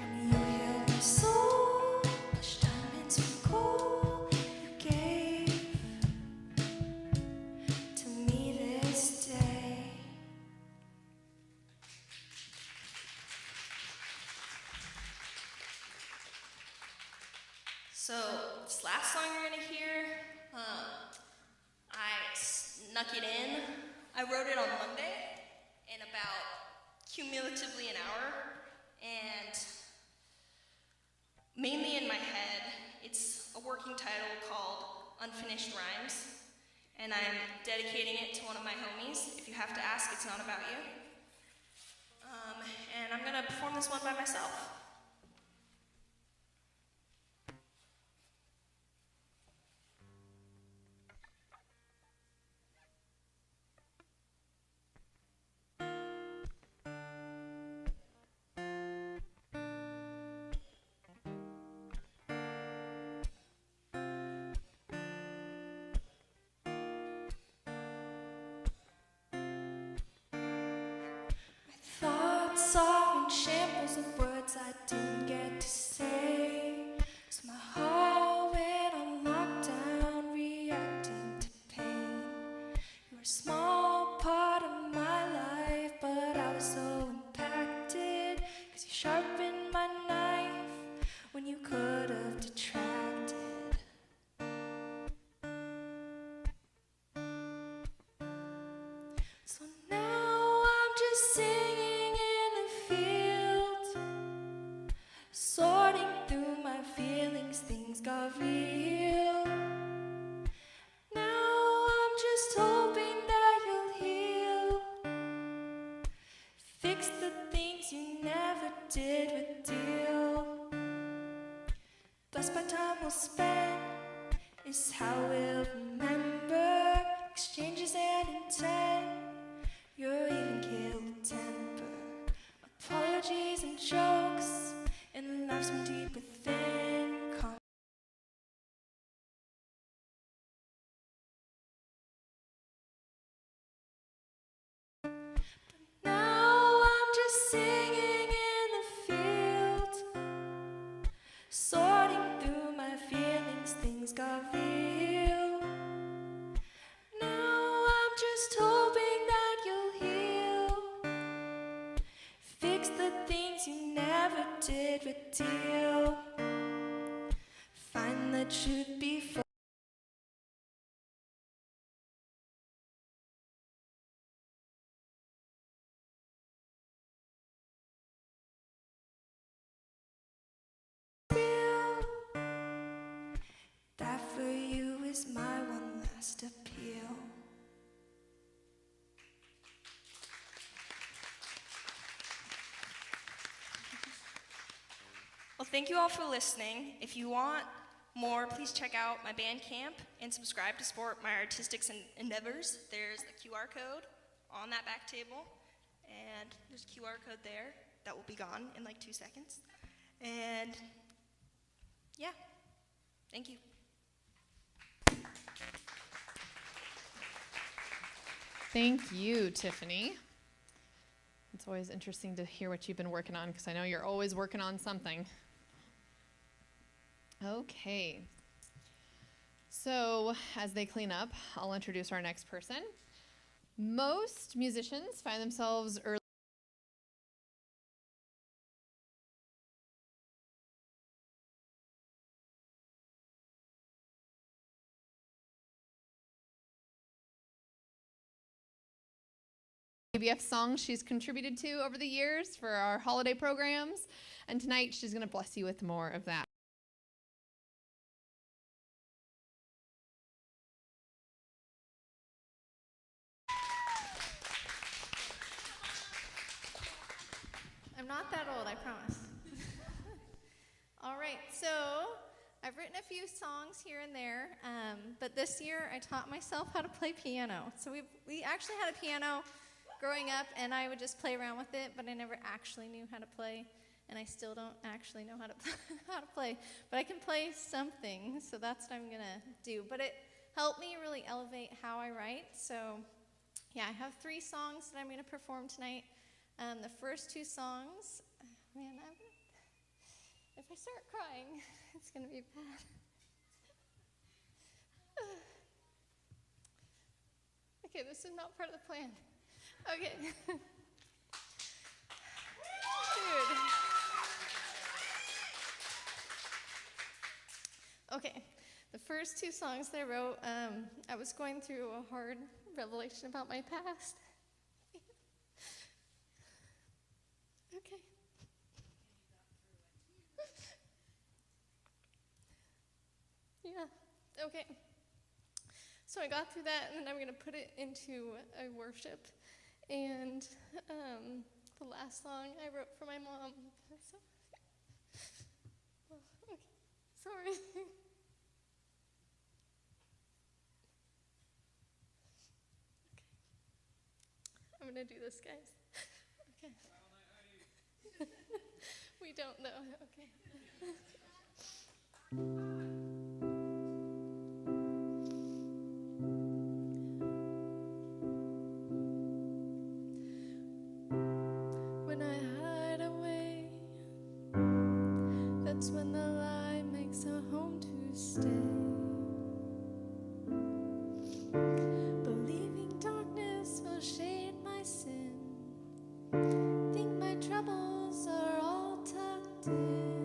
And you healed my soul, pushed diamonds from coal. You gave to me this day. So, this last song you're gonna hear, I snuck it in. I wrote it on Monday in about cumulatively an hour, and mainly in my head, it's a working title called Unfinished Rhymes, and I'm dedicating it to one of my homies. If you have to ask, it's not about you. And I'm gonna perform this one by myself. Thoughts are in shambles of words I didn't get to say. So my heart went on lockdown, reacting to pain. You were a small part of my life, but I was so impacted. 'Cause you sharpened my knife when you could have detracted.
just hoping that you'll heal. Fix the things you never did reveal. Find the truth before. That for you is my one last appeal. Well, thank you all for listening. If you want more, please check out my Bandcamp and subscribe to support my artistic endeavors. There's a QR code on that back table, and there's a QR code there that will be gone in like 2 seconds. And yeah, thank you.
Thank you, Tiffany. It's always interesting to hear what you've been working on, because I know you're always working on something. Okay. So as they clean up, I'll introduce our next person. Most musicians find themselves early ABF songs she's contributed to over the years for our holiday programs, and tonight she's going to bless you with more of that.
I'm not that old, I promise. All right, so I've written a few songs here and there, but this year I taught myself how to play piano. So we actually had a piano growing up, and I would just play around with it, but I never actually knew how to play, and I still don't actually know how to how to play. But I can play something, so that's what I'm gonna do. But it helped me really elevate how I write. So yeah, I have 3 songs that I'm gonna perform tonight. The first 2 songs, man, if I start crying, it's gonna be bad. Okay, this is not part of the plan. Okay. Dude. Okay, the first 2 songs that I wrote, I was going through a hard revelation about my past. Okay. Yeah, okay. So I got through that, and then I'm going to put it into a worship. And the last song I wrote for my mom. So, well, okay, sorry. Okay. I'm going to do this, guys. Okay. We don't know. Okay. When I hide away, that's when the light makes a home to stay. Believing darkness will shade my sin. Think my troubles are all tucked in.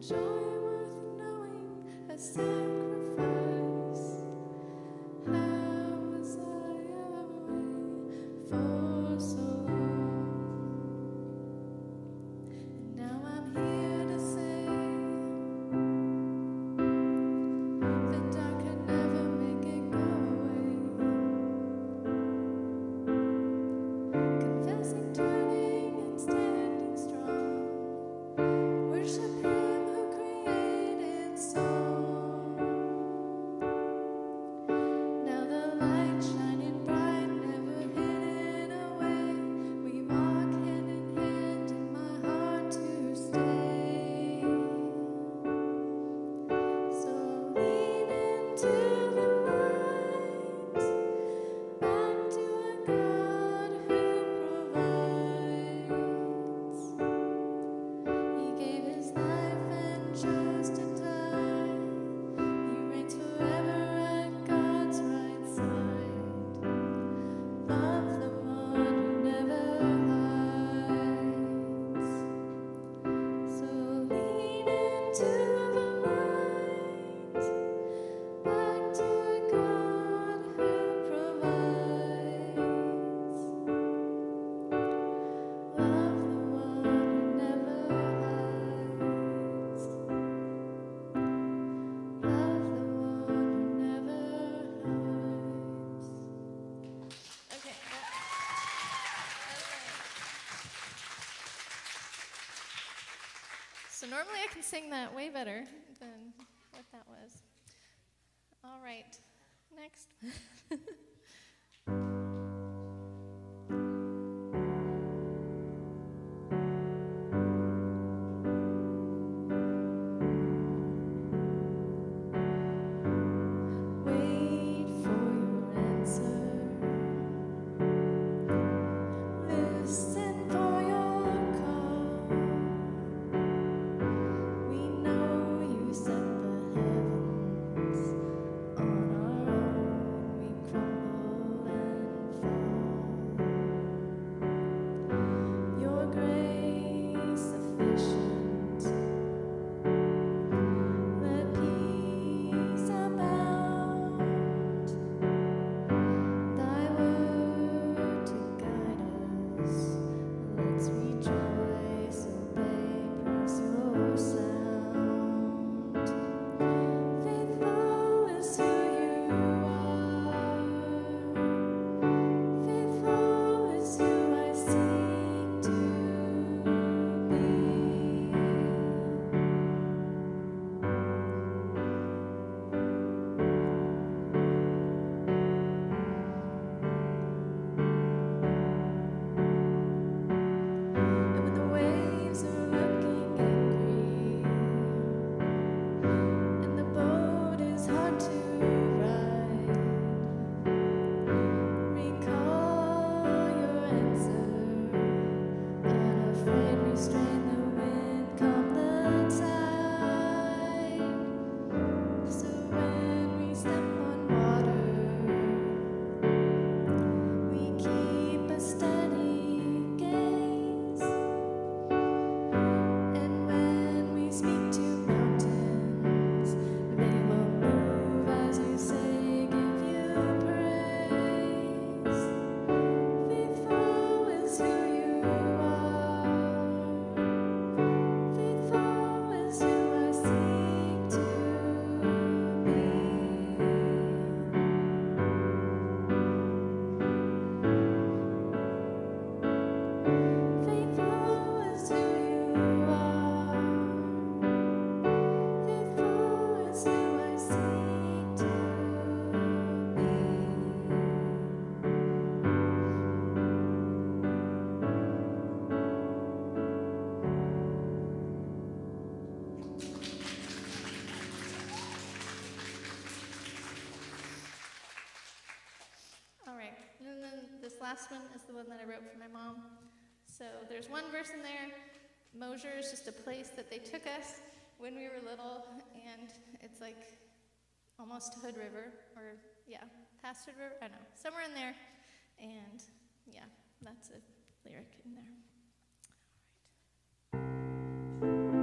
joy worth knowing, a sacrifice. How was I away for so long? And now I'm here to say the dark could never make it go away. Confessing, turning, and standing strong. Worship Him who created song. Now the light shining bright, never hidden away. We walk hand in hand in my heart to stay. So lean into the light, back to a God who provides. He gave His life and chose to die. He reigns forever at God's right side. Love the one who never hides. So lean into the light, back to a God who provides. Love the one who never hides. Love the one who never hides. Okay. So normally I can sing that way better than what that was. All right. Next. Wait for your answer. Listen for your call. We know you set the heavens. On our own we crumble and fall. Your grace sufficient. Let peace abound. Thy word to guide us. Let's rejoice, obey, praise your sound. Faithful is who you are. Faithful is who I seek to be. And when the waves are looking angry, and the boat is hard to ride, recall your answer. Unafraid, restrain the wind, calm the tide. So when we step on water, we keep a steady gaze. And when we speak to mountains, they will move as you say, give you praise. Faithful is who you are. Faithful is who I seek to be. Faithful is who you are. Faithful is who I seek to be. All right, and then this last one is the one that I wrote for my mom. So there's one verse in there. Mosier is just a place that they took us when we were little, and it's like almost to Hood River, or yeah, past Hood River, I don't know, somewhere in there. And yeah, that's a lyric in there. All right.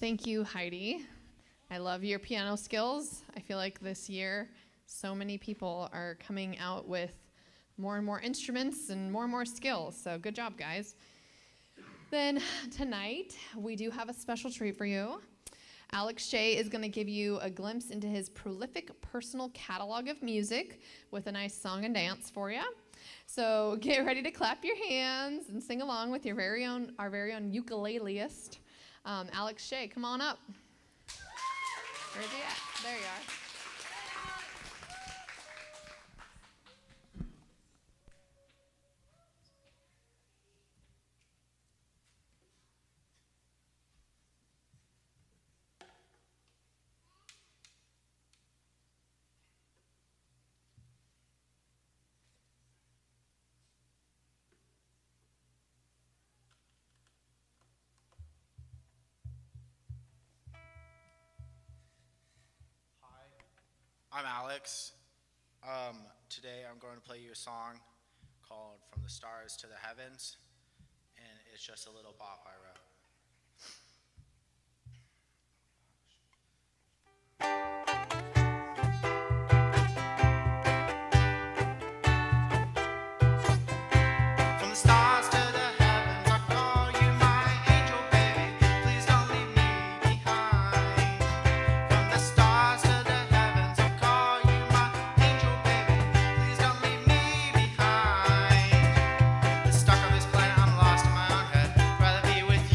Thank you, Heidi. I love your piano skills. I feel like this year, so many people are coming out with more and more instruments and more skills. So good job, guys. Then tonight, we do have a special treat for you. Alex Shea is going to give you a glimpse into his prolific personal catalog of music with a nice song and dance for you. So get ready to clap your hands and sing along with our very own ukuleleist, Alex Shea. Come on up. Where's he at? There you are.
I'm Alex. Today I'm going to play you a song called From the Stars to the Heavens, and it's just a little bop I wrote. From the stars to the heavens, I call you my angel, baby. Please don't leave me behind. From the stars to the heavens, I call you my angel, baby. Please don't leave me behind. Stuck on this planet, I'm lost in my own head. Rather be with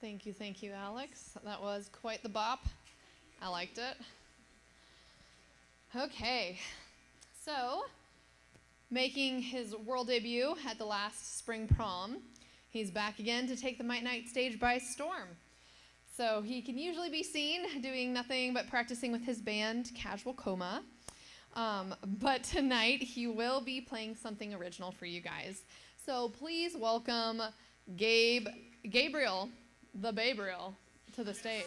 Thank you, Alex. That was quite the bop. I liked it. Okay, so making his world debut at the last spring prom, he's back again to take the Mite Nite stage by storm. So he can usually be seen doing nothing but practicing with his band, Casual Coma. But tonight he will be playing something original for you guys. So please welcome Gabriel, the Babriel, to the stage.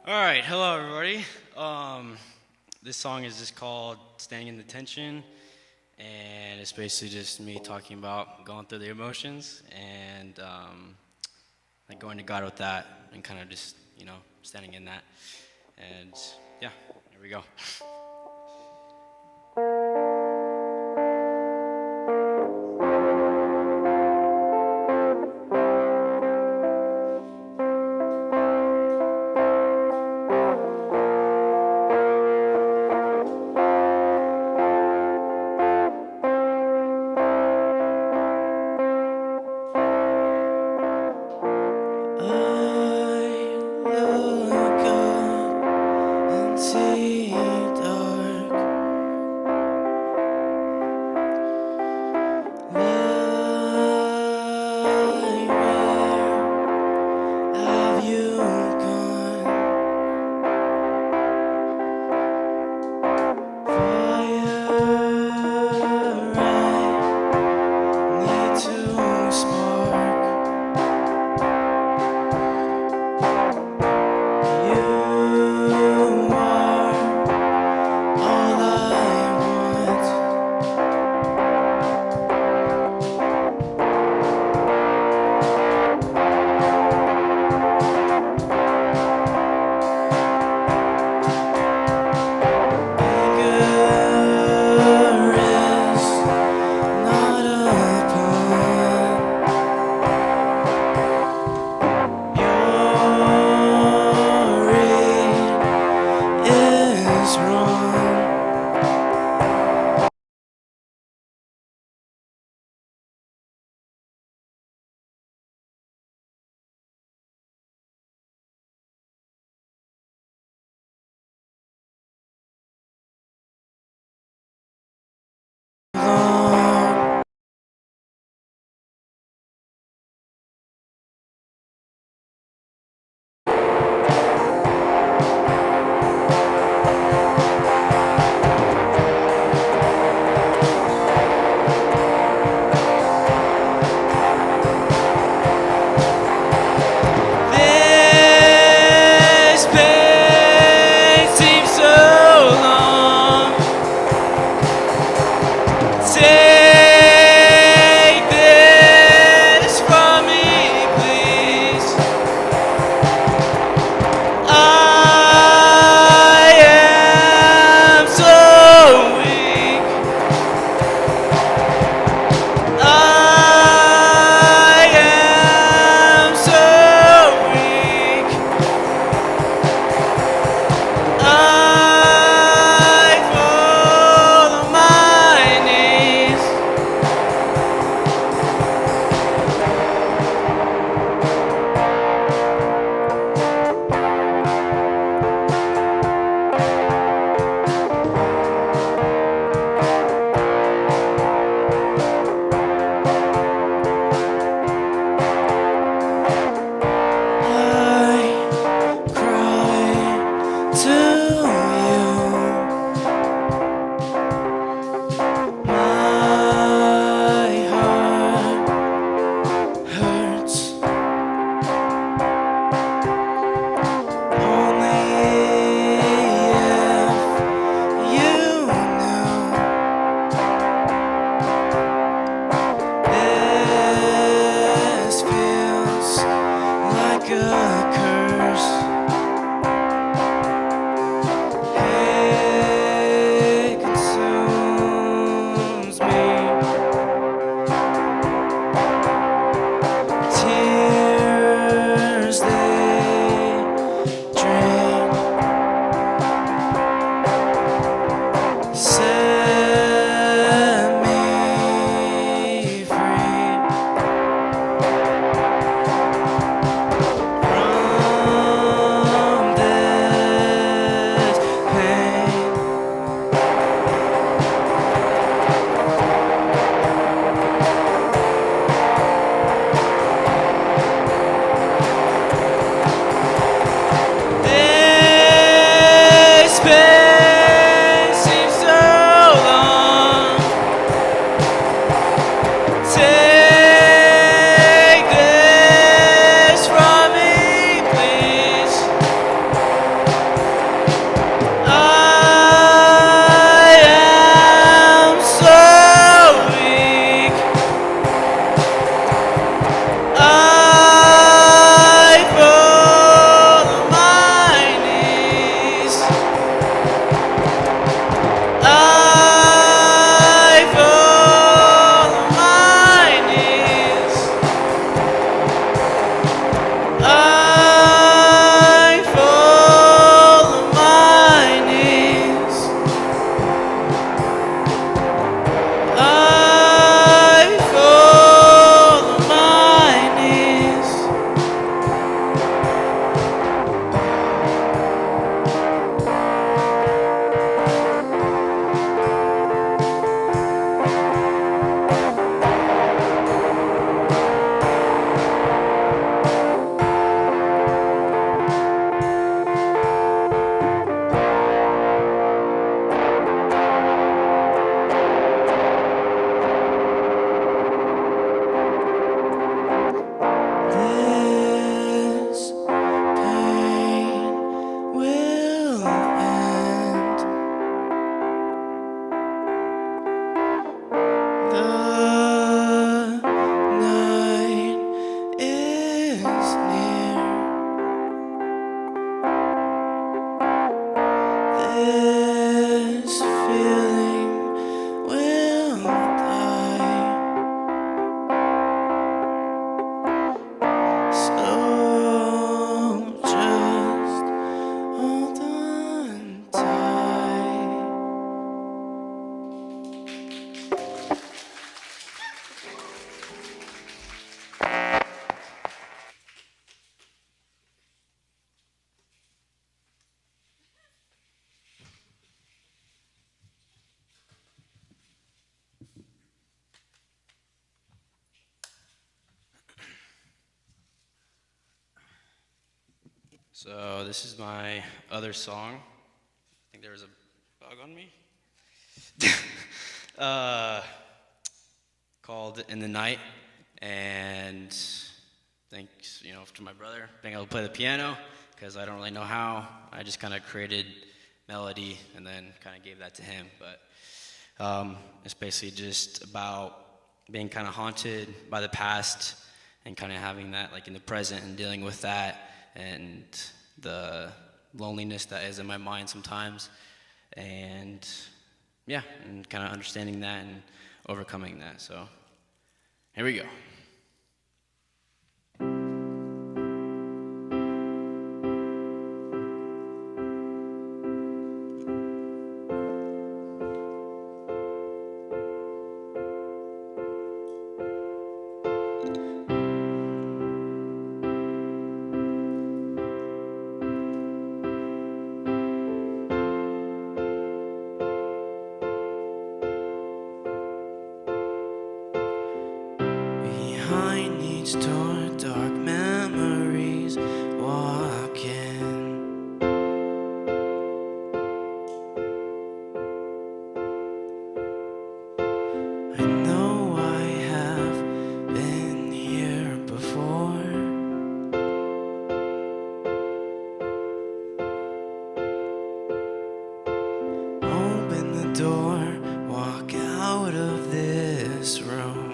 All right, hello everybody. This song is just called "Staying in the Tension," and it's basically just me talking about going through the emotions and like going to God with that, and kind of just standing in that. And yeah, here we go.
I look up and see the
like a curse. Hate consumes me. Tears they drain. Set me free from this pain. This pain seems so long. Take this from me, please. I am so weak. I fall on my knees. I fall on my knees. I fall on my knees. I fall on my knees. This pain will end. The night is near. This feeling will die. So just hold on tight. So this is my other song. I think there was a bug on me. Called "In the Night," and thanks, to my brother being able to play the piano because I don't really know how. I just kind of created melody and then kind of gave that to him. But it's basically just about being kind of haunted by the past and kind of having that like in the present and dealing with that and the loneliness that is in my mind sometimes, and yeah, and kind of understanding that and overcoming that. So here we go. Behind each door, dark memories walking. I know I have been here before. Open the door, walk out of this room.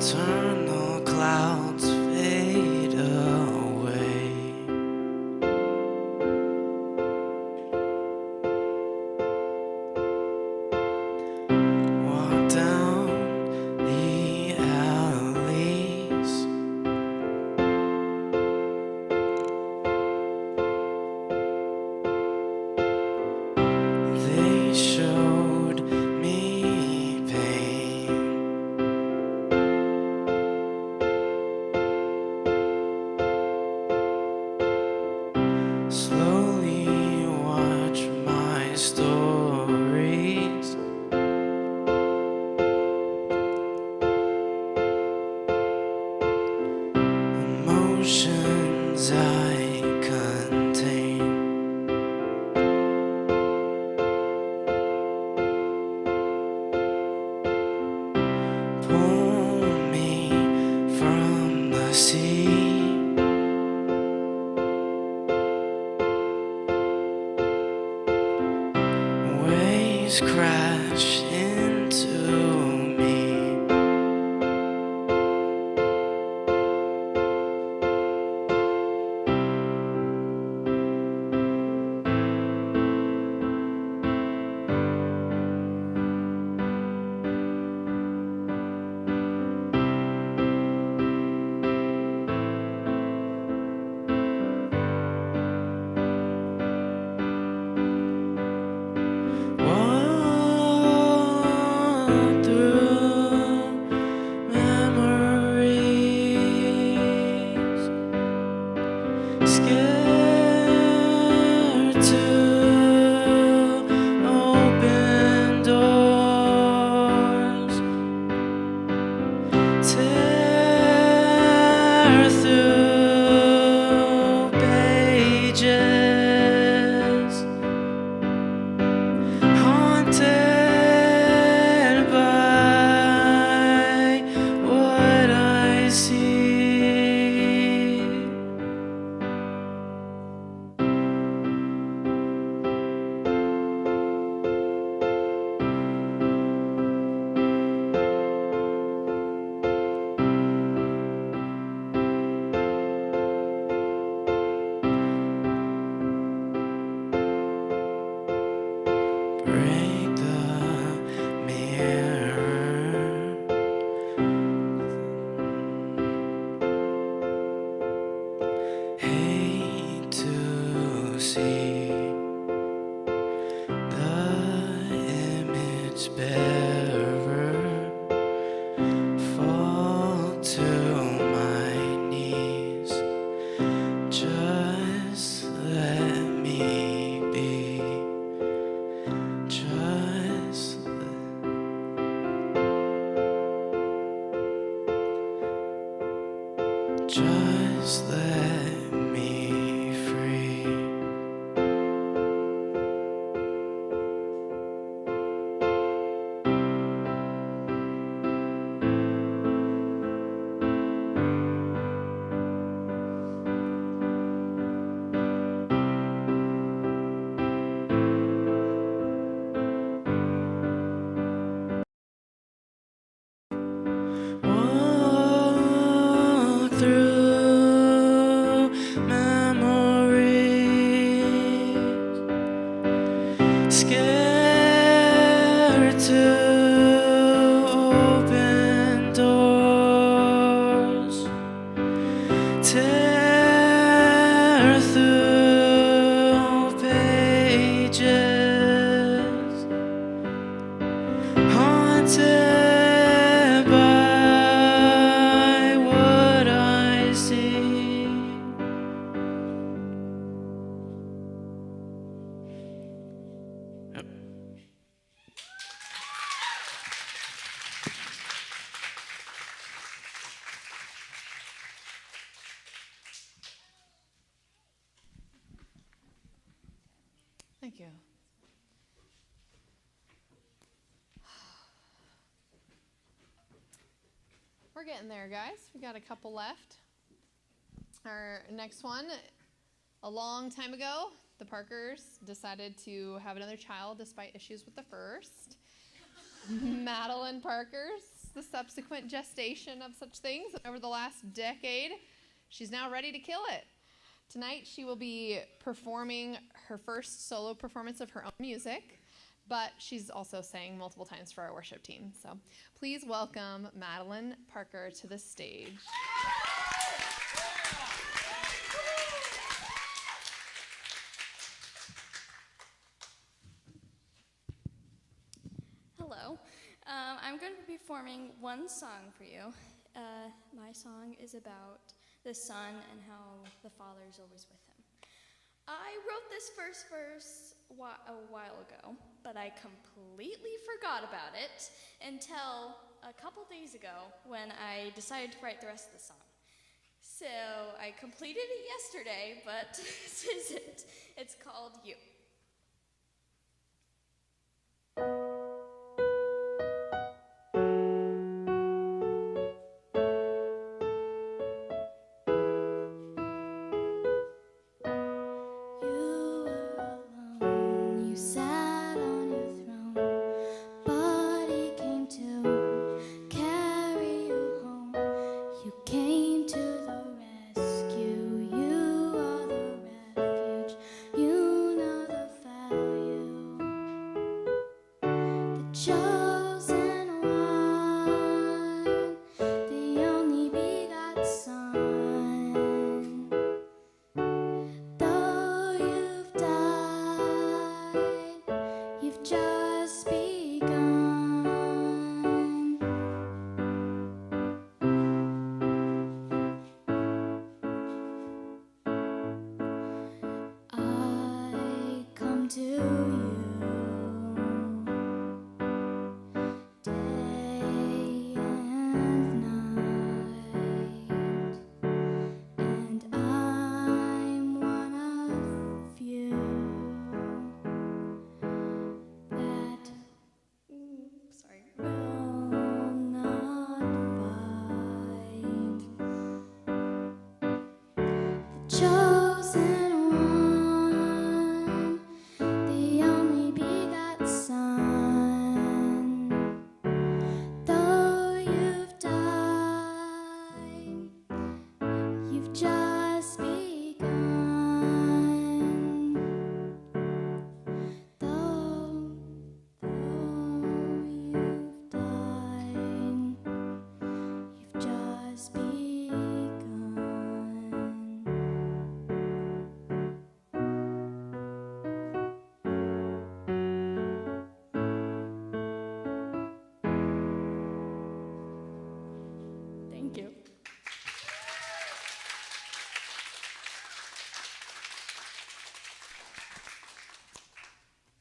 Eternal clouds fade away. Walk down the alleys. They showed me pain. Slowly watch my stories. Emotions I contain. Pull me from the sea. Waves crash into me. Walk through memories, scared to open doors, tear through pages, haunted by what I see. Break the mirror. Hate to see the image bearer fall to my knees. Just let me be. Just let me free. Walk through memories, scared to open doors, tear through pages, haunted by what I see. Yep.
Thank you. We're getting there, guys. We got a couple left. Our next one, a long time ago, the Parkers decided to have another child despite issues with the first. Madeline Parkers the subsequent gestation of such things over the last decade. She's now ready to kill it. Tonight she will be performing her first solo performance of her own music, but she's also sang multiple times for our worship team. So please welcome Madeline Parker to the stage.
Hello. I'm going to be performing one song for you. My song is about the son and how the father is always with him. I wrote this first verse a while ago, but I completely forgot about it until a couple days ago when I decided to write the rest of the song. So I completed it yesterday, but this is it. It's called You. Thank you.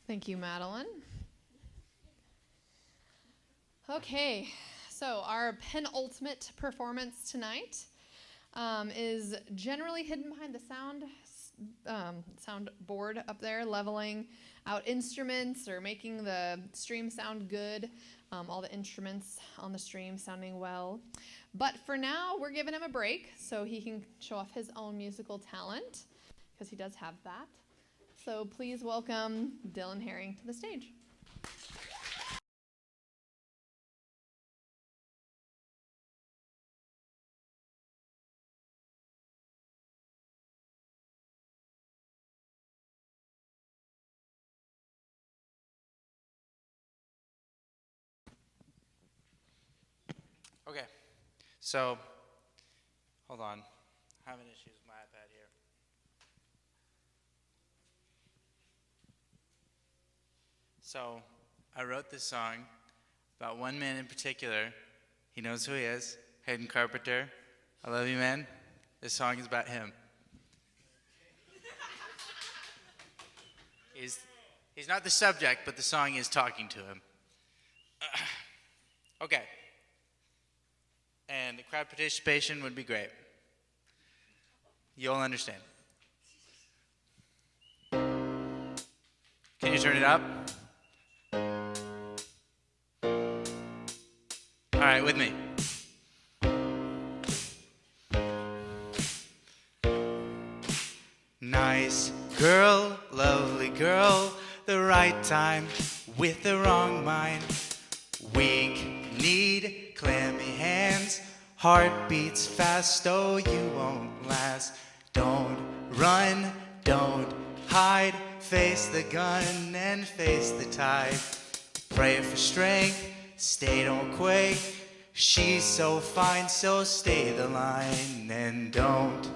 Thank you, Madeline. Okay, so our penultimate performance tonight is generally hidden behind the sound board up there, leveling out instruments or making the stream sound good, all the instruments on the stream sounding well. But for now, we're giving him a break so he can show off his own musical talent, because he does have that. So please welcome Dylan Herring to the stage.
Okay, so, hold on. I'm having issues with my iPad here. So, I wrote this song about one man in particular. He knows who he is, Hayden Carpenter. I love you, man. This song is about him. He's not the subject, but the song is talking to him. Okay. And the crowd participation would be great. You'll understand. Can you turn it up? All right, with me. Nice girl, lovely girl, the right time with the wrong mind. Weak, need, clean. Heart beats fast, oh, you won't last. Don't run, don't hide. Face the gun and face the tide. Pray for strength, stay, don't quake. She's so fine, so stay the line and don't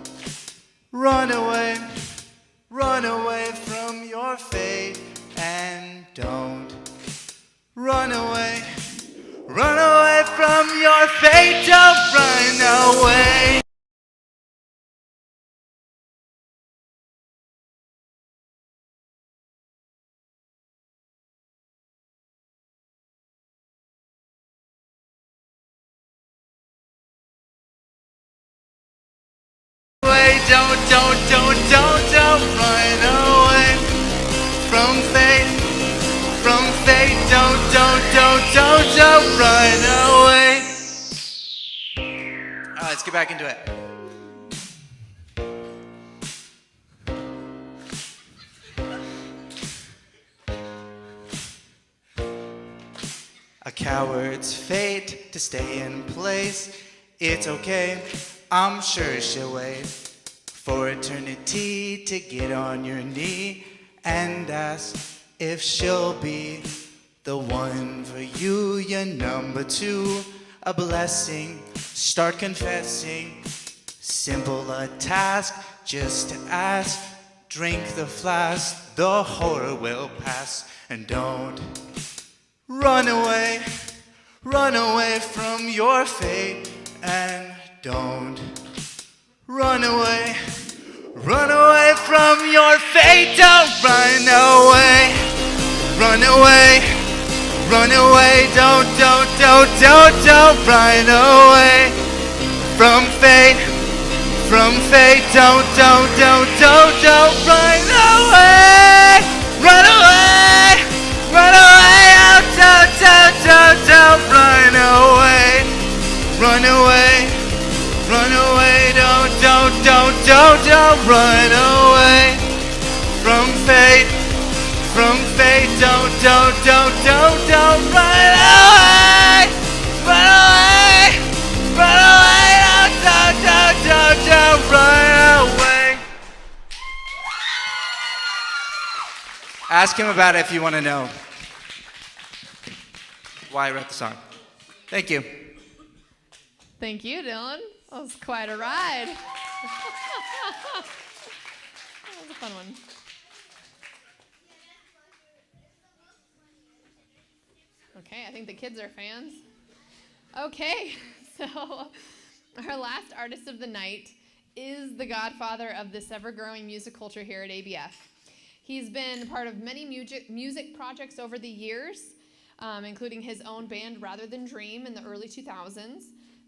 run away from your fate, and don't run away from your fate, don't run away. Don't run away from fate, don't run away. All right, let's get back into it. A coward's fate to stay in place. It's okay, I'm sure she'll wait for eternity to get on your knee and ask if she'll be the one for you. Your number two, a blessing, start confessing. Simple a task, just to ask. Drink the flask, the horror will pass. And don't run away from your fate. And don't run away from your fate. Don't run away, don't run away from fate, don't run away, don't run away, don't run away from fate, don't run away, don't run away. Ask him about it if you want to know why I wrote the song. Thank you.
Thank you, Dylan. That was quite a ride. That was a fun one. Okay, I think the kids are fans. Okay, so our last artist of the night is the godfather of this ever-growing music culture here at ABF. He's been part of many music projects over the years, including his own band, Rather Than Dream, in the early 2000s,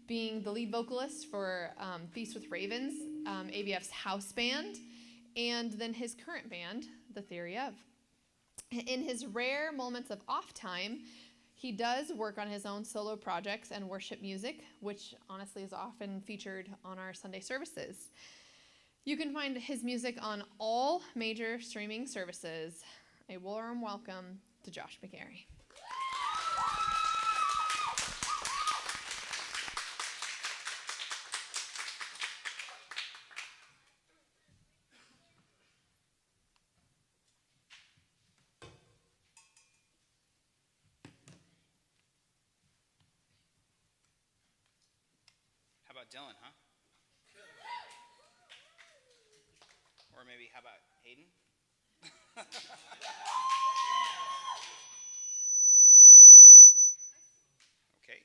being the lead vocalist for Feast with Ravens, ABF's house band, and then his current band, The Theory Of. In his rare moments of off time, he does work on his own solo projects and worship music, which honestly is often featured on our Sunday services. You can find his music on all major streaming services. A warm welcome to Josh McGarry.
How about Dylan, huh? Or maybe how about Hayden? Okay.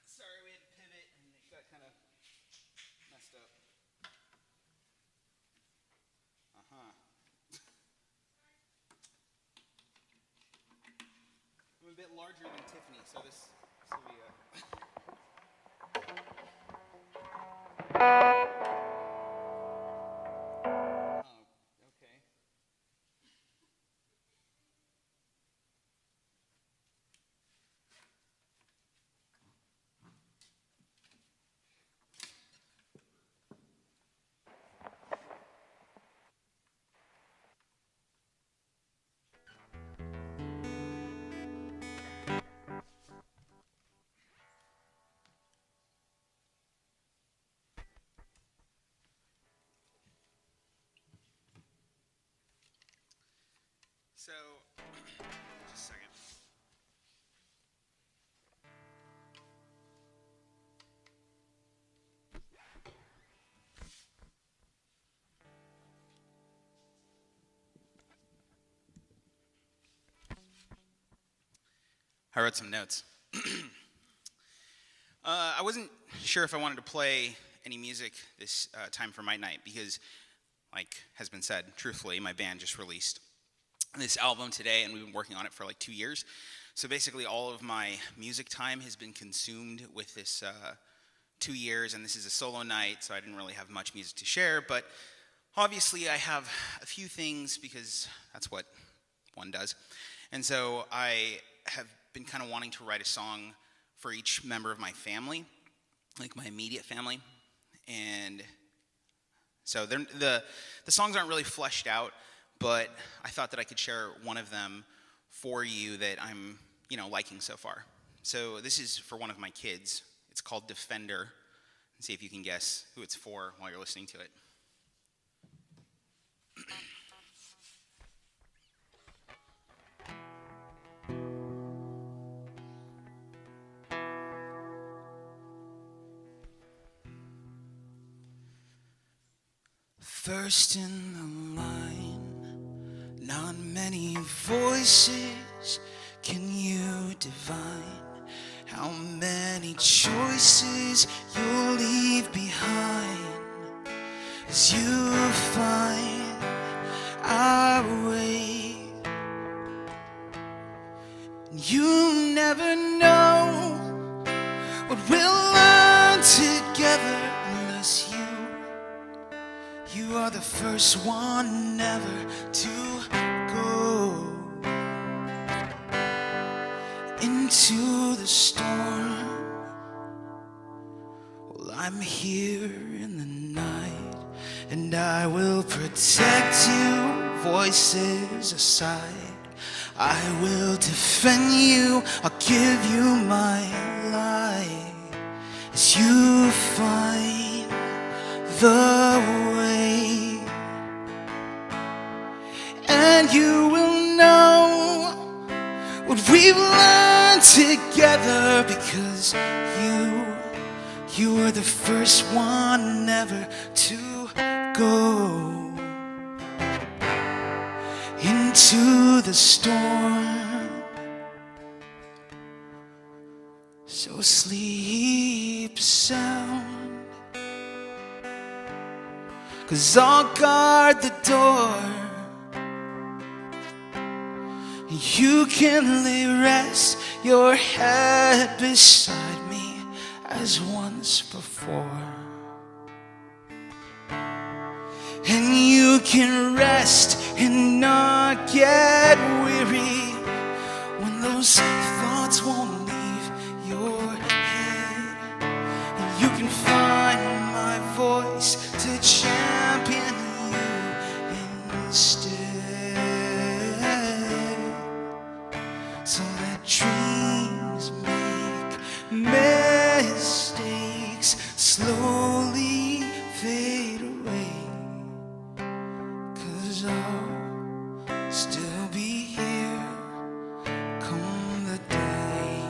Sorry, we had to pivot and it got kind of messed up. I'm a bit larger than Tiffany, so this will be okay. So, just a second. I wrote some notes. I wasn't sure if I wanted to play any music this time for Mite Night because, like has been said, truthfully, my band just released this album today, and we've been working on it for like 2 years. So basically, all of my music time has been consumed with this 2 years, and this is a solo night, so I didn't really have much music to share. But obviously, I have a few things because that's what one does. And so I have been kind of wanting to write a song for each member of my family, like my immediate family. And so the songs aren't really fleshed out, but I thought that I could share one of them for you that I'm, liking so far. So this is for one of my kids. It's called Defender. See if you can guess who it's for while you're listening to it. First in the line, not many voices can you divine how many choices you'll leave behind as you find our way. You never know what we'll learn together unless you are the first one never to go into the storm. Well, I'm here in the night, and I will protect you, voices aside. I will defend you, I'll give you my life as you find the way. And you will know what we've learned together because you were the first one never to go into the storm. So sleep sound, 'cause I'll guard the door. You can lay rest your head beside me as once before. And you can rest and not get weary when those thoughts won't leave your head. And you can find my voice to champion you instead. So let dreams make mistakes slowly fade away. 'Cause I'll still be here come the day.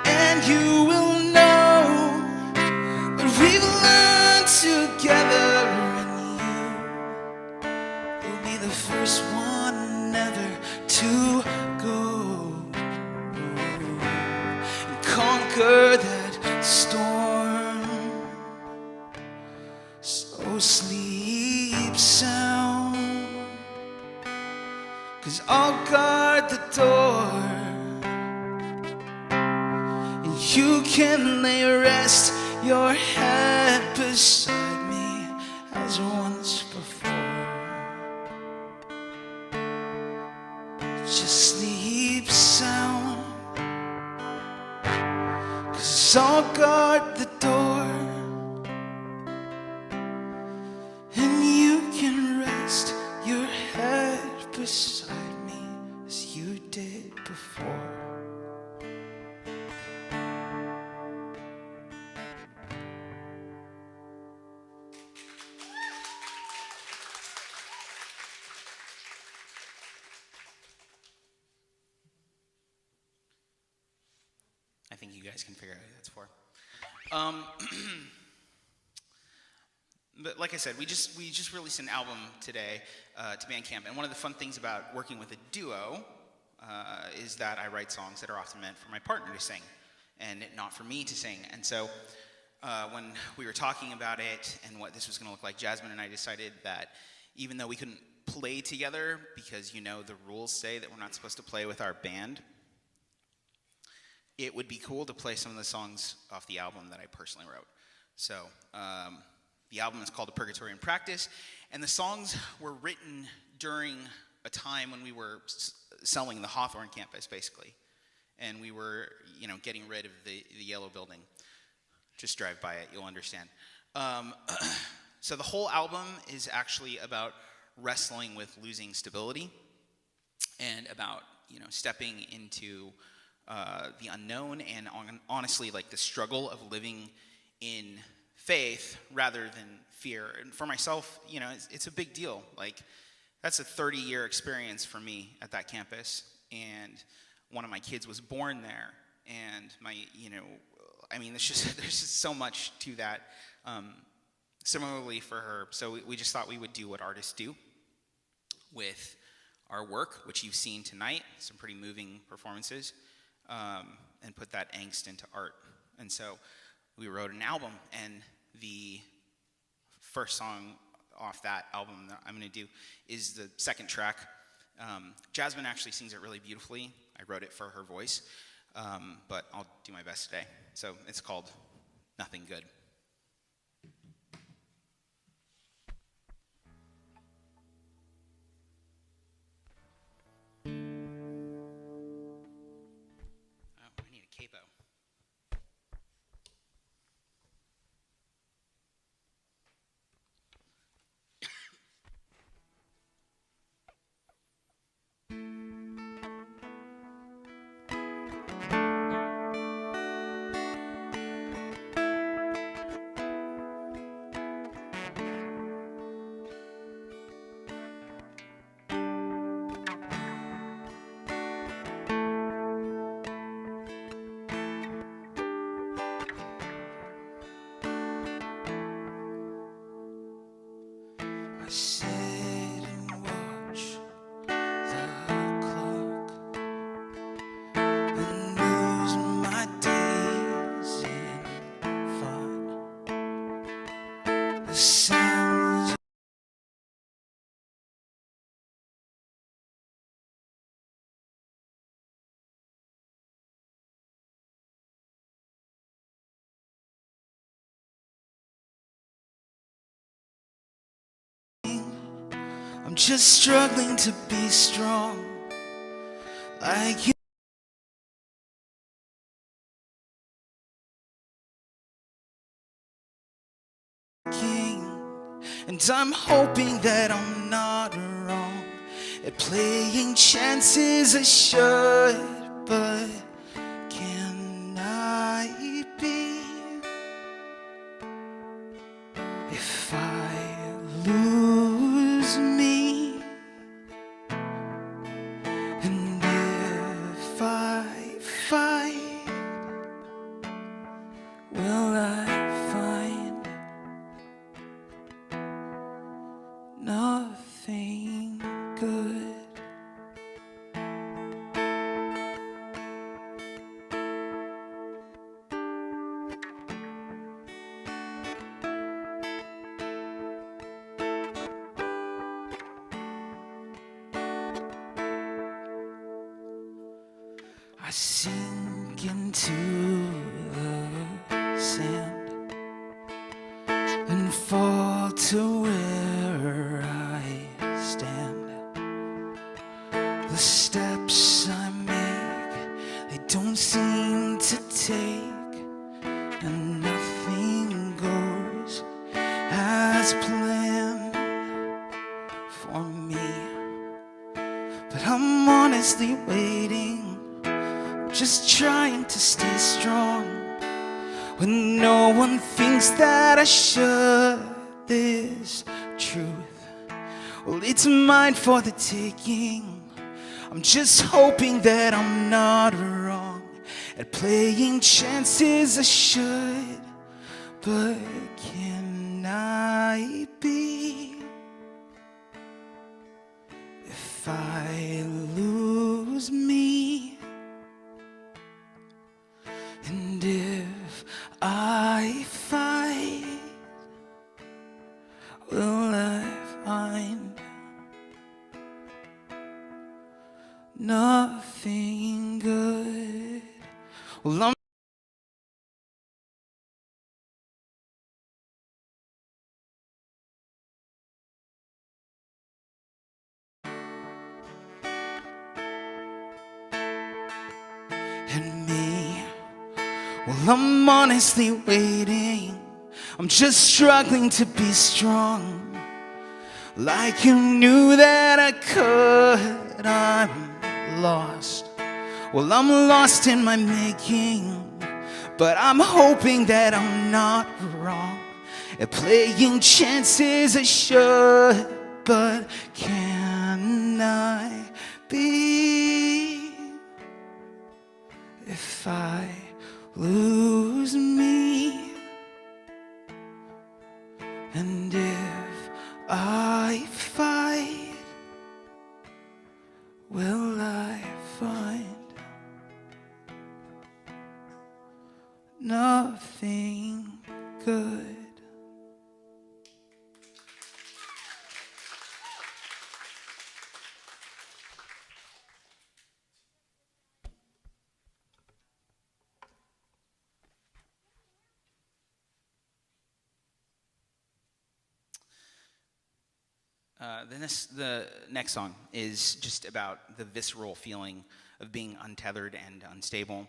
And you will know what we've learned together. And you'll be the first one never to go and conquer that storm. So sleep sound, 'cause I'll guard the door. And you can lay rest your head beside me as once before. Just sleep sound, 'cause I'll guard the door. And you can rest your head beside me as you did before. think you guys can figure out who that's for. But like I said, we just released an album today to Bandcamp, and one of the fun things about working with a duo is that I write songs that are often meant for my partner to sing, and not for me to sing. And so when we were talking about it and what this was going to look like, Jasmine and I decided that even though we couldn't play together because the rules say that we're not supposed to play with our band, it would be cool to play some of the songs off the album that I personally wrote. So the album is called A Purgatory in Practice, and the songs were written during a time when we were selling the Hawthorne campus, basically. And we were, getting rid of the yellow building. Just drive by it, you'll understand. So the whole album is actually about wrestling with losing stability and about, stepping into the unknown and honestly, like the struggle of living in faith rather than fear. And for myself, it's a big deal. Like, that's a 30-year experience for me at that campus. And one of my kids was born there. And there's just so much to that. Similarly for her, so we just thought we would do what artists do with our work, which you've seen tonight, some pretty moving performances, and put that angst into art. And so we wrote an album, and the first song off that album that I'm going to do is the second track. Jasmine actually sings it really beautifully. I wrote it for her voice, but I'll do my best today. So it's called Nothing Good. I need a capo. Sit and watch the clock and lose my days in thought. The sounds I'm just struggling to be strong like you. And I'm hoping that I'm not wrong at playing chances I should, but can I be? If I lose me, and if I fight, will I find nothing good? I sink into the sand and fall to where I stand. The steps I make, they don't seem to take, and nothing goes as planned for me. But I'm honestly waiting, just trying to stay strong when no one thinks that I should. This truth, well, it's mine for the taking. I'm just hoping that I'm not wrong
at playing chances I should, but can I be if I lose me? And if I fight, will I find nothing good? Well, I'm and me, well, I'm honestly waiting. I'm just struggling to be strong, like you knew that I could. I'm lost. Well, I'm lost in my making, but I'm hoping that I'm not wrong at playing chances I should, but can I be if I lose me? And if I fight, will I find nothing good? The next song is just about the visceral feeling of being untethered and unstable.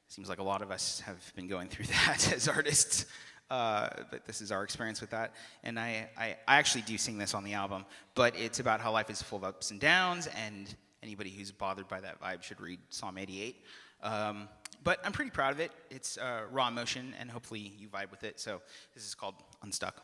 Seems like a lot of us have been going through that as artists, but this is our experience with that. And I actually do sing this on the album, but it's about how life is full of ups and downs, and anybody who's bothered by that vibe should read Psalm 88. But I'm pretty proud of it. It's raw emotion, and hopefully you vibe with it. So this is called Unstuck.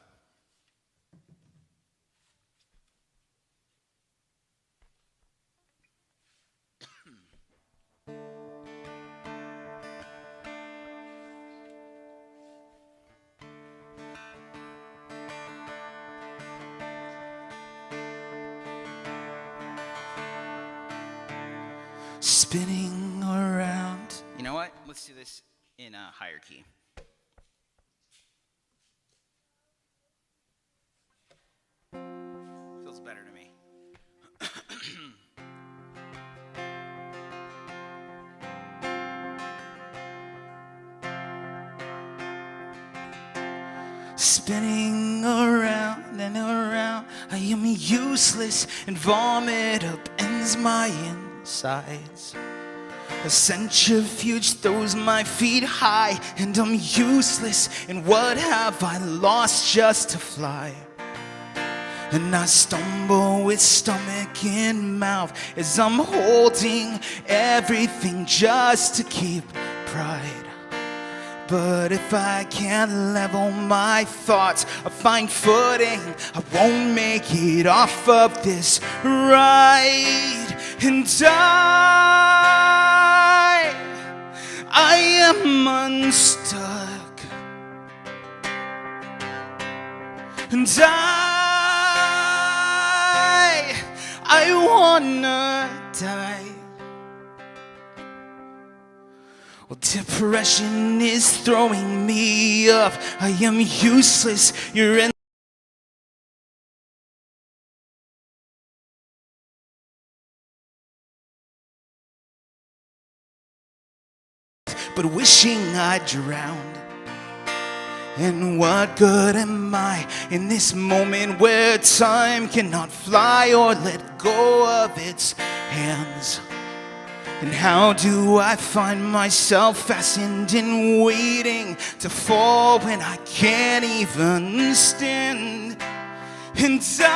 Spinning around. You know what? Let's do this in a higher key. Feels better to me. Spinning around and around, I am useless, and vomit upends my insides. A centrifuge throws my feet high, and I'm useless, and what have I lost just to fly? And I stumble with stomach and mouth as I'm holding everything just to keep pride. But if I can't level my thoughts or find footing, I won't make it off of this ride. And I am unstuck. And I wanna die. Well, depression is throwing me up. I am useless. You're in. But wishing I drowned. And what good am I in this moment where time cannot fly or let go of its hands? And how do I find myself fastened and waiting to fall when I can't even stand? And I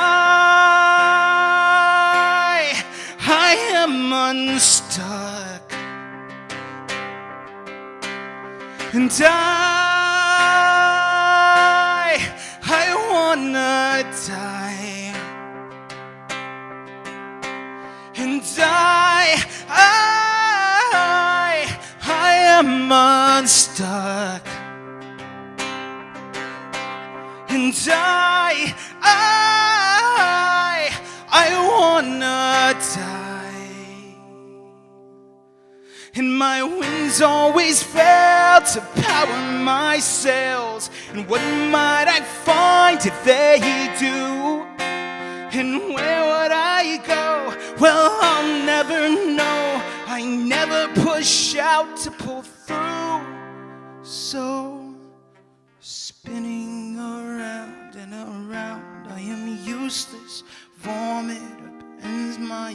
am unstuck. And I wanna die. And I am unstuck, and I wanna die. And my winds always fail to power my sails. And what might I find if they do? And where would I go? Well, I'll never know. I never push out to pull through. So, spinning around and around, I am useless. Vomit upends my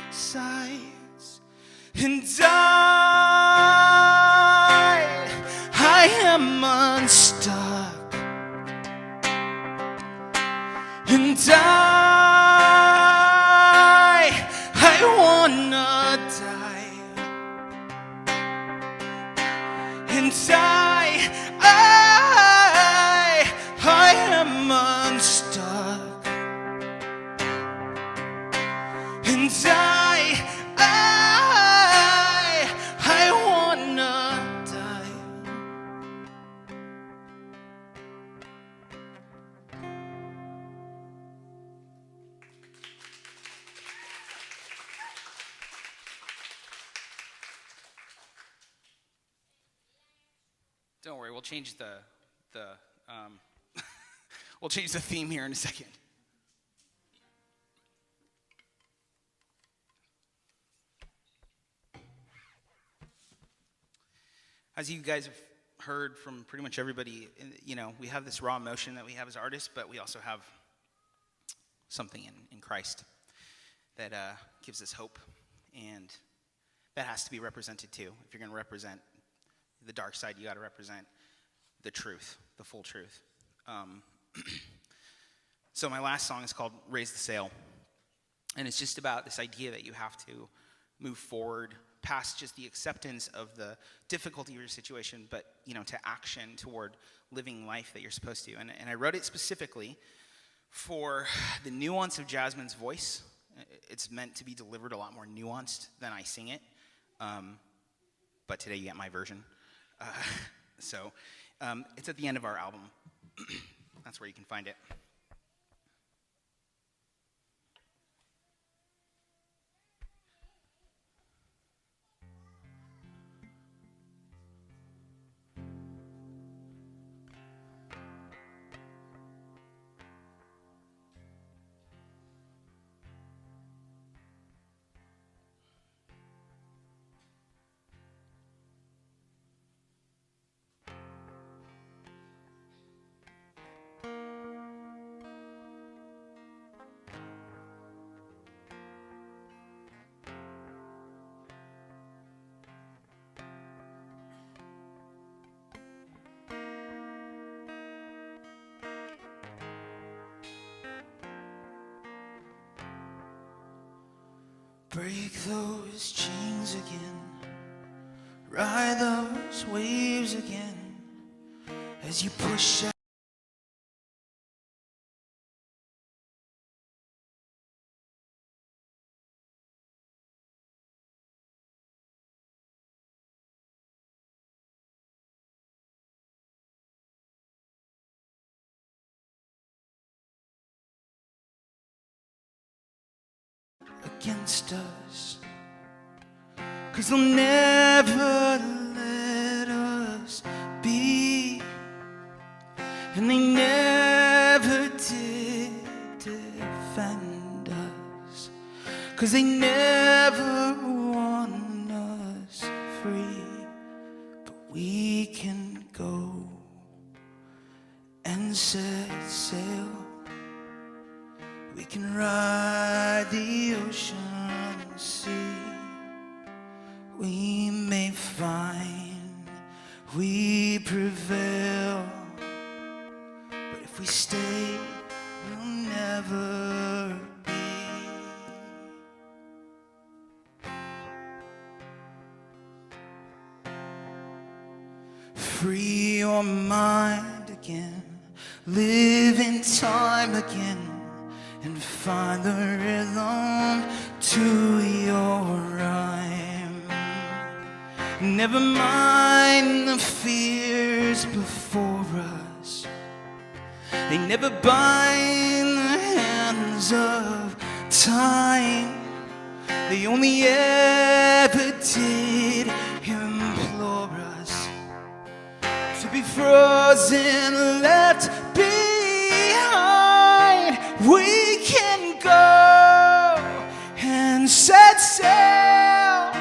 insides. And I am unstuck. And I wanna die. And I am unstuck. And I wanna die.
Don't worry, we'll change the we'll change the theme here in a second. As you guys have heard from pretty much everybody, you know, we have this raw emotion that we have as artists, but we also have something in Christ that gives us hope, and that has to be represented too. If you're going to represent the dark side, you got to represent the truth, the full truth. So my last song is called Raise the Sail, and it's just about this idea that you have to move forward past just the acceptance of the difficulty of your situation, but, you know, to action toward living life that you're supposed to. And I wrote it specifically for the nuance of Jasmine's voice. It's meant to be delivered a lot more nuanced than I sing it, but today you get my version. So it's at the end of our album. That's where you can find it. Break those chains again, ride those waves again, as you push out. Against us, 'cause they'll never let us be, and they never did defend us, 'cause they never won us free. But we can go and set sail. We can ride the ocean sea. We may find we prevail, but if we stay, we'll never be. Free your mind again, live in time again, and find the rhythm to your rhyme.
Never mind the fears before us. They never bind the hands of time. They only ever did implore us to be frozen, left behind. We can go and set sail,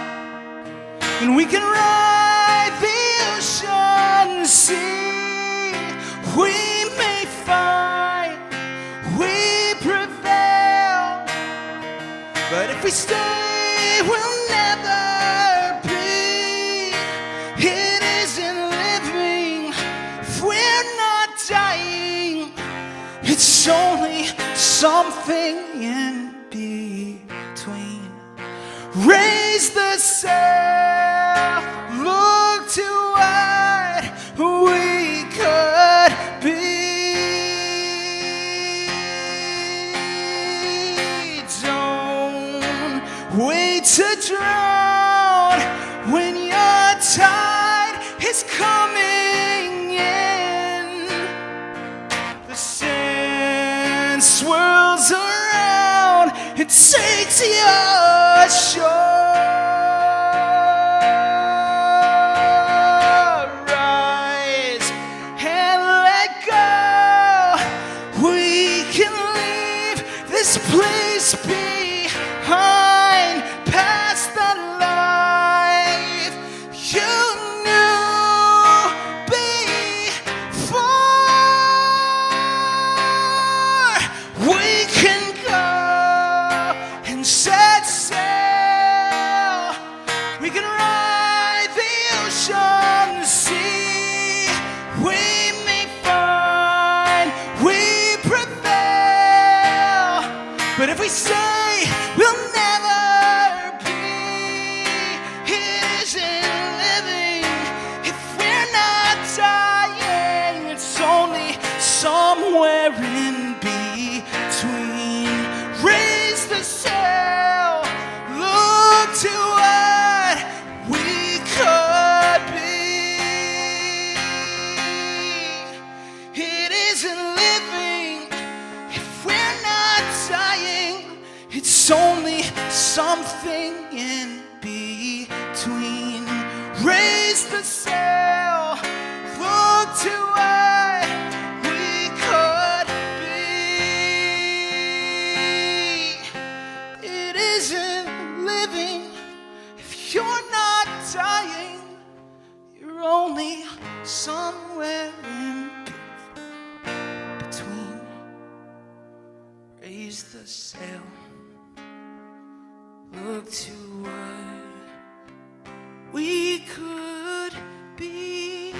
and we can ride the ocean sea. We may fight, we prevail, but if we stay, we'll never be. It isn't living if we're not dying. It's only something in between. Raise the sail, look to what we could be. Don't wait to drown when your tide is coming in. The sand swirls around, it takes you ashore. Rise and let go. We can leave this place behind, past the life you knew before. We can go and set sail. We can ride the ocean sea. We may find we prevail, but if we stay, we'll never be. It isn't living if we're not dying. It's only somewhere in between. Raise the sail, look to what we could be. It isn't living if we're not dying. It's only something in between. Raise the sail, look to what we could be. It isn't living if you're not dying. You're only somewhere in between. Raise the sail, look to what we could be.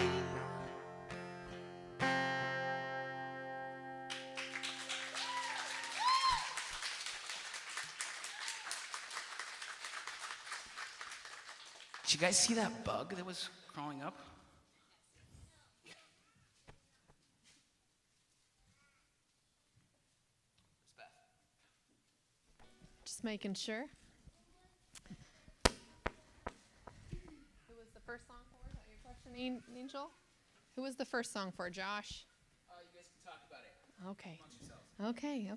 Did you guys see that bug that was crawling up?
Just making sure. Who was the first song for? Is that your question, Angel? Who was the first song for, Josh?
You guys can talk about it.
Okay.
Amongst yourselves.
Okay.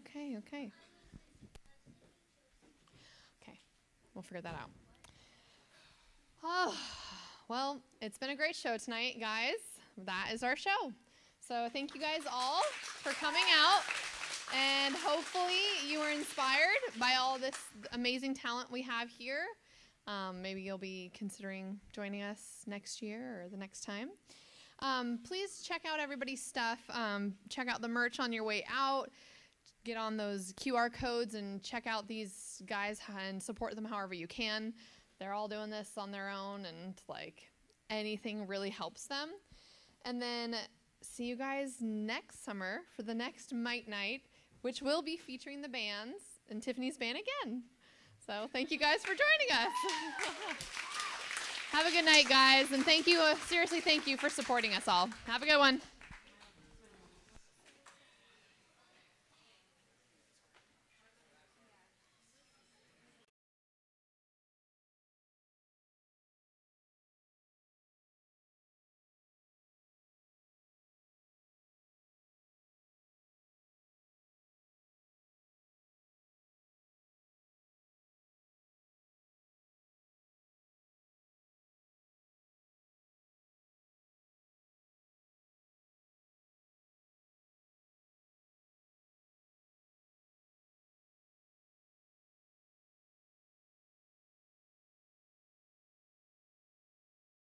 Okay. We'll figure that out. Oh, well, it's been a great show tonight, guys. That is our show. So thank you guys all for coming out. And hopefully you were inspired by all this amazing talent we have here. Maybe you'll be considering joining us next year or the next time. Please check out everybody's stuff. Check out the merch on your way out. Get on those QR codes and check out these guys and support them however you can. They're all doing this on their own, and like anything really helps them. And then see you guys next summer for the next Mite Night, which will be featuring the bands and Tiffany's band again. So thank you guys for joining us. Have a good night, guys, and thank you, seriously, thank you for supporting us all. Have a good one.